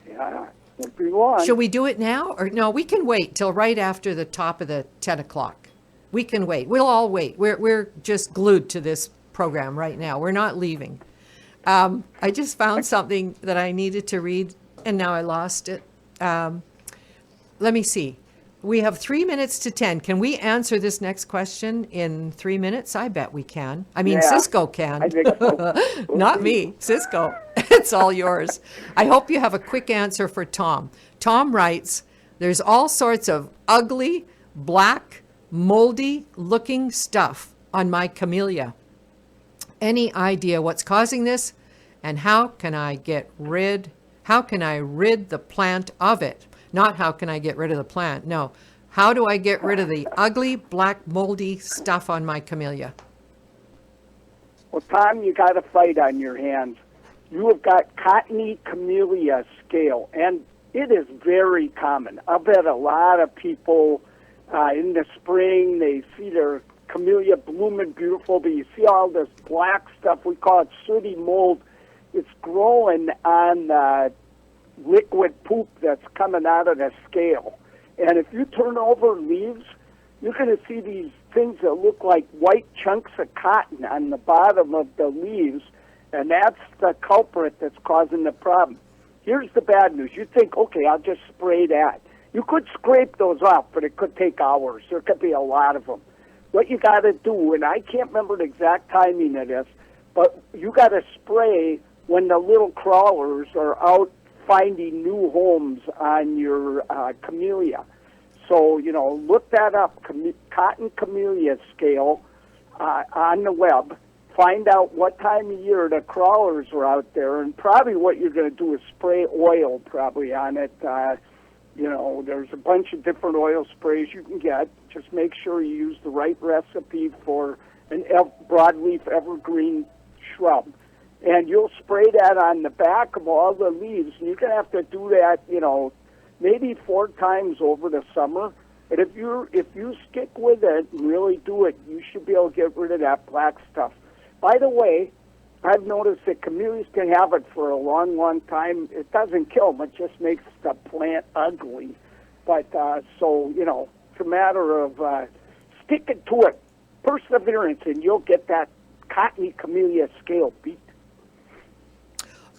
be long. Should we do it now, or no? We can wait till right after the top of the 10 o'clock. We can wait. We'll all wait. We're just glued to this program right now. We're not leaving. I just found something that I needed to read, and now I lost it. Let me see. We have 3 minutes to 10. Can we answer this next question in 3 minutes? I bet we can. I mean, Ciscoe can. I think so. Not me, Ciscoe. It's all yours. I hope you have a quick answer for Tom. Tom writes, there's all sorts of ugly, black, moldy looking stuff on my camellia. Any idea what's causing this? And how can I rid the plant of it? Not how can I get rid of the plant? No. How do I get rid of the ugly, black, moldy stuff on my camellia? Well, Tom, you got a fight on your hands. You have got cottony camellia scale, and it is very common. I bet a lot of people in the spring, they see their camellia blooming beautiful, but you see all this black stuff. We call it sooty mold. It's growing on liquid poop that's coming out of the scale. And if you turn over leaves, you're going to see these things that look like white chunks of cotton on the bottom of the leaves, and that's the culprit that's causing the problem. Here's the bad news. You think, okay, I'll just spray that. You could scrape those off, but it could take hours. There could be a lot of them. What you got to do, and I can't remember the exact timing of this, but you got to spray when the little crawlers are out finding new homes on your camellia. So, look that up, cotton camellia scale on the web. Find out what time of year the crawlers are out there, and probably what you're going to do is spray oil probably on it. There's a bunch of different oil sprays you can get. Just make sure you use the right recipe for an broadleaf evergreen shrub. And you'll spray that on the back of all the leaves. And you're going to have to do that, maybe 4 times over the summer. But if you stick with it and really do it, you should be able to get rid of that black stuff. By the way, I've noticed that camellias can have it for a long, long time. It doesn't kill them. It just makes the plant ugly. But it's a matter of sticking to it, perseverance, and you'll get that cottony camellia scale beat.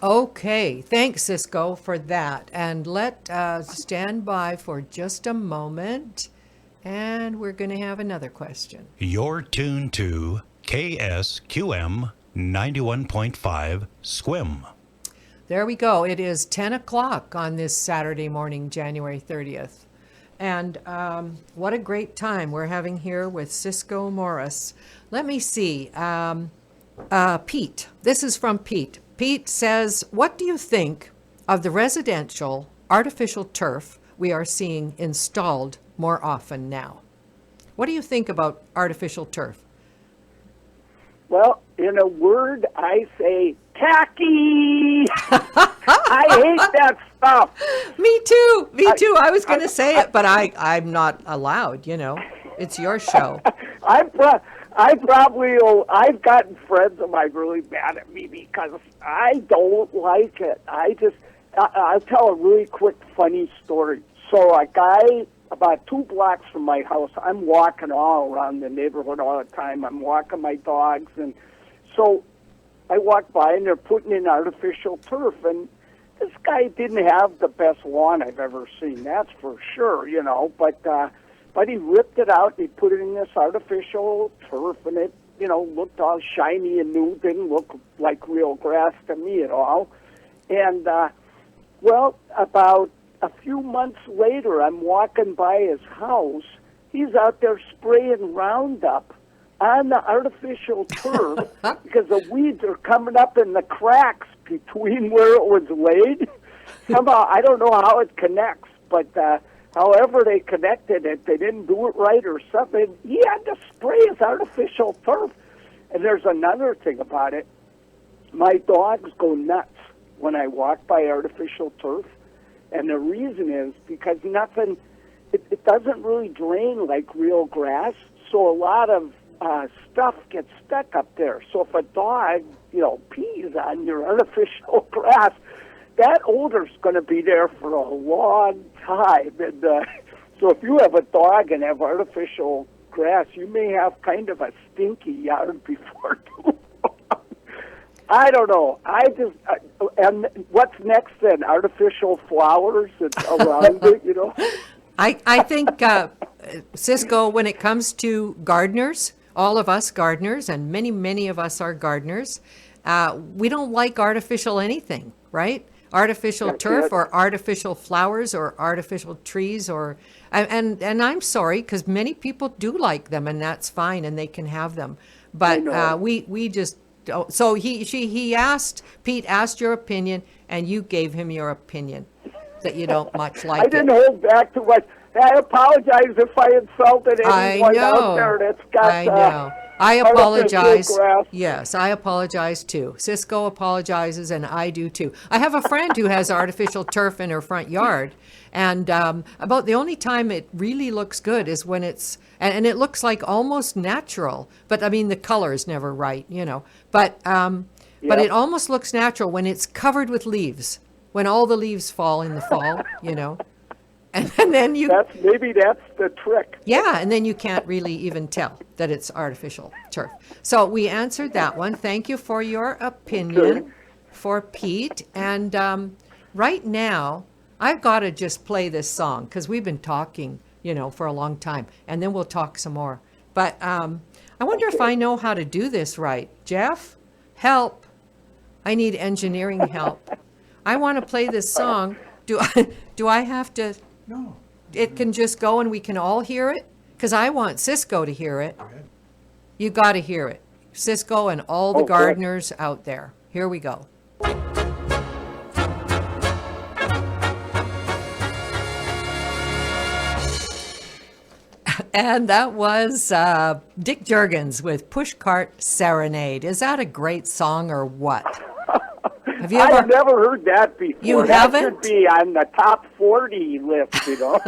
Okay, thanks, Ciscoe, for that. And let stand by for just a moment, and we're going to have another question. You're tuned to KSQM 91.5 SQM. There we go. It is 10 o'clock on this Saturday morning, January 30th. And what a great time we're having here with Ciscoe Morris. Let me see. Pete. This is from Pete. Pete says, what do you think of the residential artificial turf we are seeing installed more often now? What do you think about artificial turf? Well, in a word, I say tacky. I hate that stuff. Me too. Me too. I was going to say it, but I'm not allowed, It's your show. I've gotten friends of mine really mad at me because I don't like it. I'll tell a really quick funny story. So a guy about 2 blocks from my house, I'm walking all around the neighborhood all the time. I'm walking my dogs, and so I walk by and they're putting in artificial turf, and this guy didn't have the best lawn I've ever seen, that's for sure, but he ripped it out and he put it in this artificial turf, and it, looked all shiny and new, didn't look like real grass to me at all. And, about a few months later, I'm walking by his house. He's out there spraying Roundup on the artificial turf because the weeds are coming up in the cracks between where it was laid. Somehow, I don't know how it connects, but however they connected it, they didn't do it right or something. He had to spray his artificial turf. And there's another thing about it. My dogs go nuts when I walk by artificial turf. And the reason is because it doesn't really drain like real grass, so a lot of stuff gets stuck up there. So if a dog, pees on your artificial grass, that odor's going to be there for a long time. And so if you have a dog and have artificial grass, you may have kind of a stinky yard before too long. I don't know. And what's next then? Artificial flowers around it, I think, Ciscoe, when it comes to gardeners, all of us gardeners, and many, many of us are gardeners, we don't like artificial anything, right? Artificial turf or artificial flowers or artificial trees and I'm sorry, because many people do like them, and that's fine, and they can have them. But we just don't. So Pete asked your opinion, and you gave him your opinion that you don't much like I didn't hold back too much. I apologize if I insulted anyone out there that's got I artificial apologize. grass. Yes, I apologize too. Ciscoe apologizes, and I do too. I have a friend who has artificial turf in her front yard, and about the only time it really looks good is when it's, and it looks like almost natural, but I mean the color is never right, you know. But it almost looks natural when it's covered with leaves, when all the leaves fall in the fall, you know. And then Maybe that's the trick. yeah, and then you can't really even tell that it's artificial turf. So we answered that one. Thank you for your opinion for Pete. And right now, I've got to just play this song because we've been talking, you know, for a long time. And then we'll talk some more. But I wonder if I know how to do this right. Jeff, help. I need engineering help. I want to play this song. Do I have to... No. It can just go and we can all hear it? Because I want Ciscoe to hear it. You got to hear it. Ciscoe and all the gardeners out there. Here we go. And that was Dick Jurgens with Pushcart Serenade. Is that a great song or what? Have you ever... I've never heard that before. You that haven't? should be on the top 40 list, you know.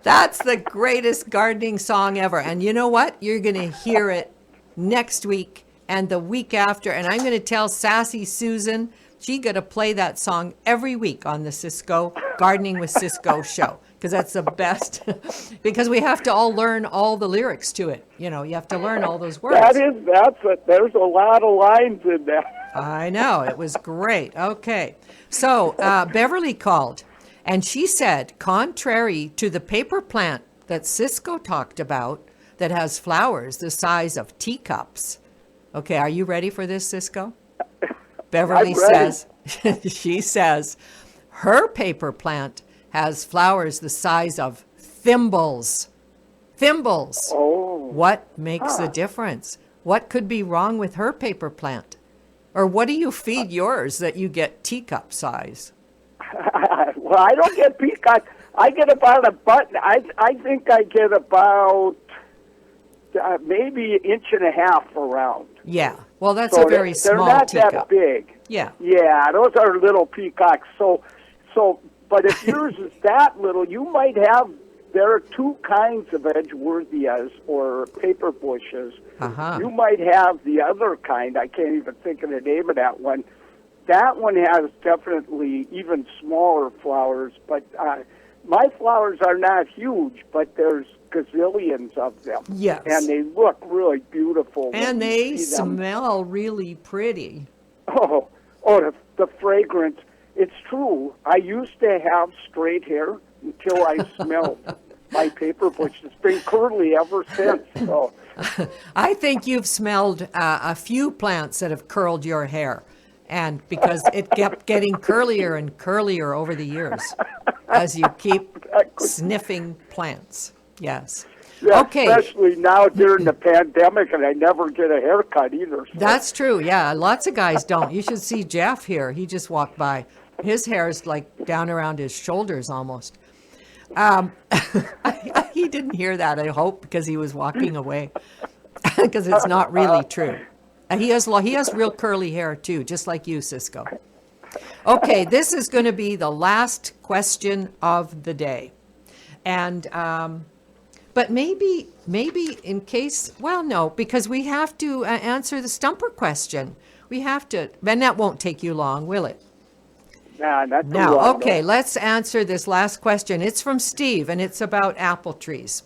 That's the greatest gardening song ever. And you know what? You're going to hear it next week and the week after. And I'm going to tell Sassy Susan she's going to play that song every week on the Ciscoe Gardening with Ciscoe show. Because that's the best. Because we have to all learn all the lyrics to it. You know, you have to learn all those words. There's a lot of lines in there. I know. It was great. Okay. So Beverly called, and she said, contrary to the paper plant that Ciscoe talked about that has flowers the size of teacups. Okay, are you ready for this, Ciscoe? Beverly I'm ready. says, she says, her paper plant has flowers the size of thimbles. Thimbles. Oh. What makes the difference? What could be wrong with her paper plant? Or what do you feed yours that you get teacup size? Well, I don't get peacock. I get about a button. I think I get about maybe 1.5 inches around. Yeah. Well, that's So a very they're small not teacup. that big. Yeah. Yeah, those are little peacocks. But if yours is that little, you might have. There are two kinds of Edgeworthias or paper bushes. Uh-huh. You might have the other kind. I can't even think of the name of that one. That one has definitely even smaller flowers, but my flowers are not huge, but there's gazillions of them. Yes. And they look really beautiful. And when they you see them. smell really pretty. Oh, the fragrance. It's true. I used to have straight hair until I smelled my paper bush. It's been curly ever since. So. I think you've smelled a few plants that have curled your hair, and because it kept getting curlier and curlier over the years as you keep sniffing plants. Yes. Yeah, Okay. especially now during the pandemic, and I never get a haircut either. So. That's true. Yeah, lots of guys don't. You should see Jeff here. He just walked by. His hair's like down around his shoulders almost. He didn't hear that, I hope, because he was walking away. Because it's not really true. He has real curly hair too, just like you, Ciscoe. Okay, this is going to be the last question of the day, and but maybe in case, well, no, because we have to answer the stumper question. We have to, and that won't take you long, will it? Nah, not too Now, long, okay, though. let's answer this last question. It's from Steve, and it's about apple trees.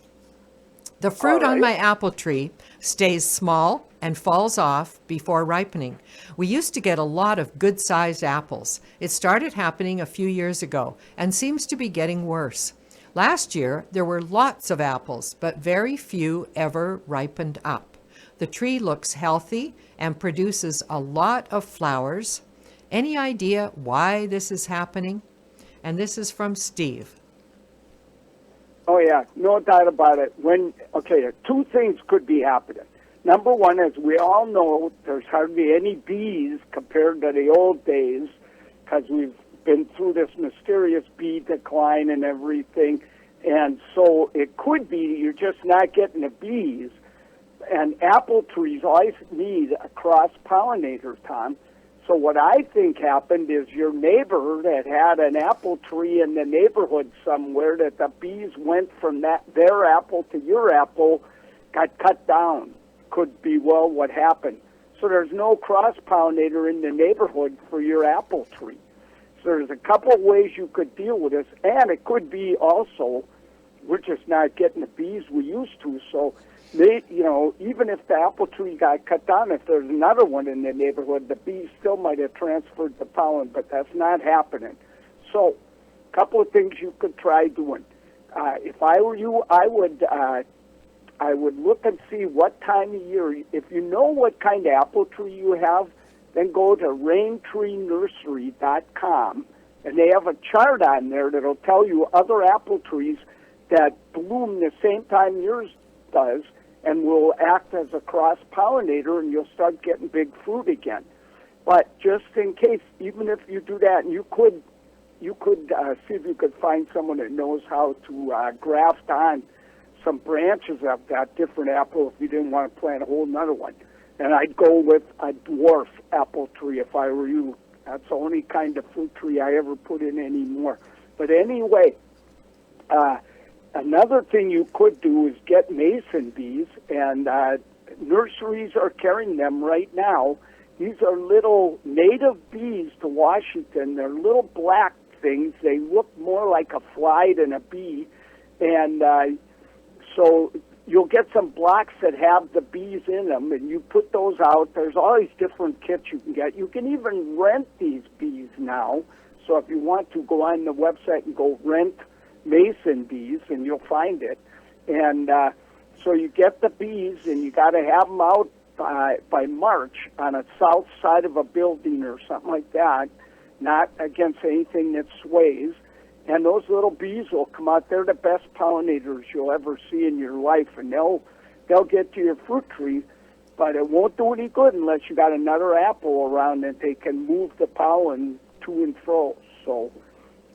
The fruit on my apple tree stays small and falls off before ripening. We used to get a lot of good-sized apples. It started happening a few years ago and seems to be getting worse. Last year, there were lots of apples, but very few ever ripened up. The tree looks healthy and produces a lot of flowers. Any idea why this is happening? And this is from Steve. Oh, yeah, no doubt about it. Two things could be happening. Number one, as we all know, there's hardly any bees compared to the old days because we've been through this mysterious bee decline and everything. And so it could be you're just not getting the bees. and apple trees always need a cross-pollinator, Tom. So what I think happened is your neighbor that had an apple tree in the neighborhood somewhere, that the bees went from their apple to your apple, got cut down. Could be well what happened. So there's no cross-pollinator in the neighborhood for your apple tree. So there's a couple of ways you could deal with this, and it could be also we're just not getting the bees we used to. So they, even if the apple tree got cut down, if there's another one in the neighborhood, the bees still might have transferred the pollen, but that's not happening. So a couple of things you could try doing. If I were you, I would look and see what time of year. If you know what kind of apple tree you have, then go to raintreenursery.com, and they have a chart on there that'll tell you other apple trees that bloom the same time yours does and will act as a cross-pollinator, and you'll start getting big fruit again. But just in case, even if you do that, and you could see if you could find someone that knows how to graft on some branches of that different apple if you didn't want to plant a whole nother one. And I'd go with a dwarf apple tree if I were you. That's the only kind of fruit tree I ever put in anymore. But anyway, another thing you could do is get mason bees, and nurseries are carrying them right now. These are little native bees to Washington. They're little black things. They look more like a fly than a bee. And so you'll get some blocks that have the bees in them, and you put those out. There's all these different kits you can get. You can even rent these bees now. So if you want to, go on the website and go rent mason bees, and you'll find it. And so you get the bees, and you got to have them out by March on a south side of a building or something like that, not against anything that sways. And those little bees will come out. They're the best pollinators you'll ever see in your life, and they'll get to your fruit tree, but it won't do any good unless you got another apple around that they can move the pollen to and fro. So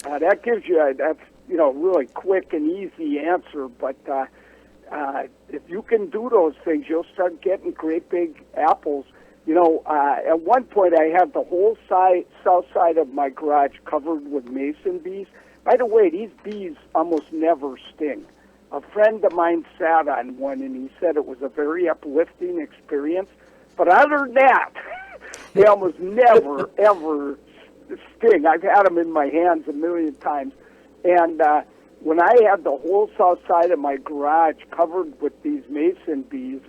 that gives you that's really quick and easy answer. But if you can do those things, you'll start getting great big apples. At one point I had the whole south side of my garage covered with mason bees. By the way, these bees almost never sting. A friend of mine sat on one, and he said it was a very uplifting experience. But other than that, they almost never, ever sting. I've had them in my hands a million times. And when I had the whole south side of my garage covered with these mason bees,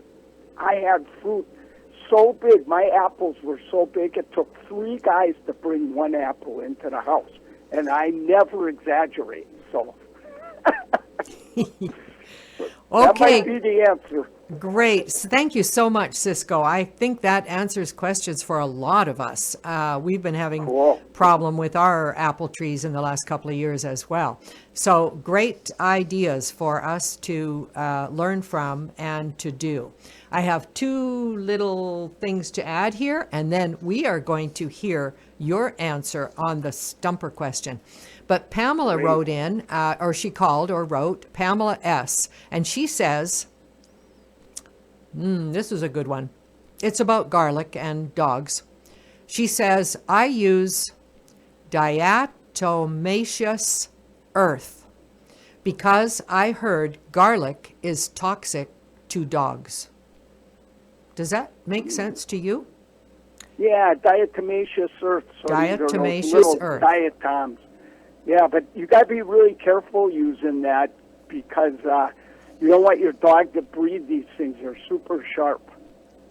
I had fruit so big. My apples were so big, it took 3 guys to bring one apple into the house. And I never exaggerate, so. That might be the answer. Great. Thank you so much, Ciscoe. I think that answers questions for a lot of us. We've been having problem with our apple trees in the last couple of years as well. So great ideas for us to learn from and to do. I have 2 little things to add here, and then we are going to hear your answer on the stumper question. But Pamela wrote in, or she called or wrote, Pamela S., and she says, this is a good one. It's about garlic and dogs. She says, I use diatomaceous earth because I heard garlic is toxic to dogs. Does that make sense to you? Yeah, diatomaceous earth. So diatomaceous earth. Diatoms. Yeah, but you got to be really careful using that because you don't want your dog to breathe these things. They're super sharp.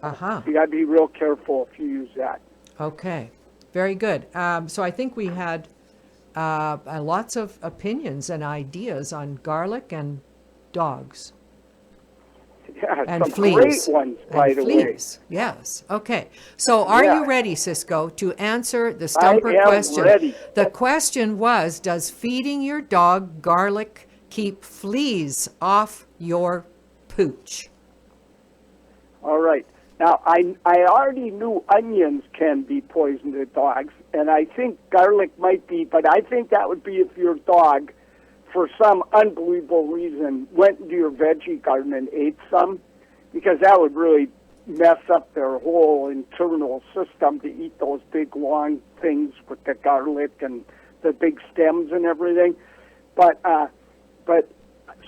Uh-huh. You got to be real careful if you use that. Okay. Very good. So I think we had lots of opinions and ideas on garlic and dogs. Yeah, and some fleas. great ones, by the fleas. way. Yes. Okay. So are you ready, Ciscoe, to answer the stumper I am question? ready. The question was, does feeding your dog garlic keep fleas off your pooch? All right. Now, I already knew onions can be poison to dogs, and I think garlic might be, but I think that would be if your dog, for some unbelievable reason, went into your veggie garden and ate some. because that would really mess up their whole internal system to eat those big long things with the garlic and the big stems and everything. But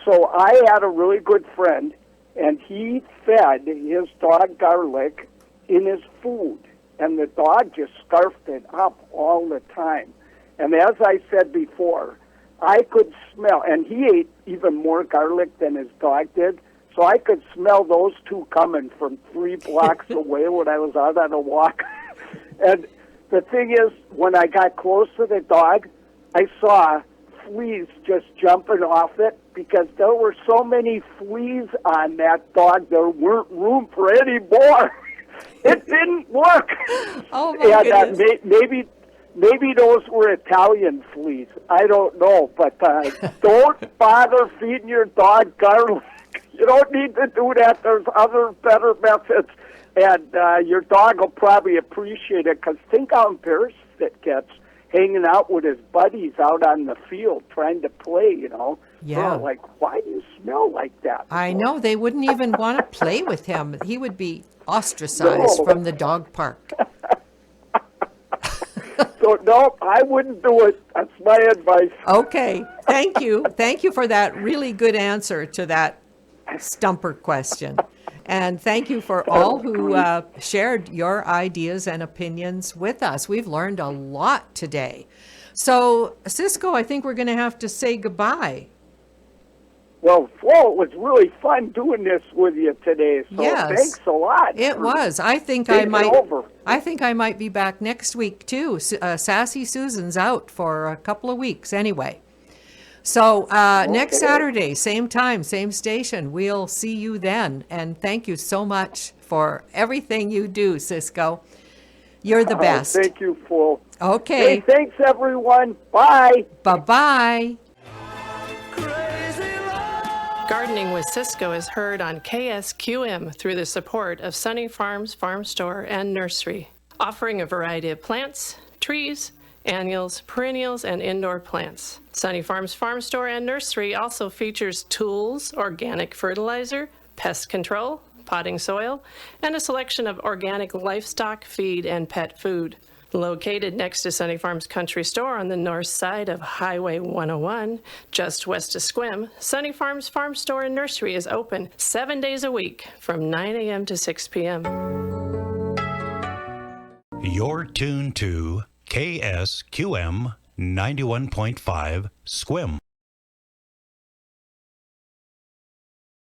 so I had a really good friend, and he fed his dog garlic in his food, and the dog just scarfed it up all the time. And as I said before, I could smell, and he ate even more garlic than his dog did, so I could smell those two coming from 3 blocks away when I was out on a walk. And the thing is, when I got close to the dog, I saw fleas just jumping off it because there were so many fleas on that dog, there weren't room for any more. It didn't work. Oh, my goodness. Maybe those were Italian fleas. I don't know, but don't bother feeding your dog garlic. You don't need to do that. There's other better methods, and your dog will probably appreciate it, because think how embarrassed it gets hanging out with his buddies out on the field trying to play, you know. Yeah. Oh, like, why do you smell like that? I know. They wouldn't even want to play with him. He would be ostracized from the dog park. So, no, I wouldn't do it. That's my advice. Okay. Thank you. Thank you for that really good answer to that stumper question. And thank you for all who shared your ideas and opinions with us. We've learned a lot today. So, Ciscoe, I think we're going to have to say goodbye. Well, Flo, it was really fun doing this with you today. So Yes. thanks a lot. It was. I think taking over. I think I might be back next week too. Sassy Susan's out for a couple of weeks anyway. So next Saturday, same time, same station. We'll see you then. And thank you so much for everything you do, Ciscoe. You're the best. Thank you, Flo. Okay. Hey, thanks, everyone. Bye. Bye-bye. Gardening with Ciscoe is heard on KSQM through the support of Sunny Farms Farm Store and Nursery, offering a variety of plants, trees, annuals, perennials, and indoor plants. Sunny Farms Farm Store and Nursery also features tools, organic fertilizer, pest control, potting soil, and a selection of organic livestock feed and pet food. Located next to Sunny Farms Country Store on the north side of Highway 101, just west of Sequim, Sunny Farms Farm Store and Nursery is open 7 days a week from 9 a.m. to 6 p.m. You're tuned to KSQM 91.5 Sequim.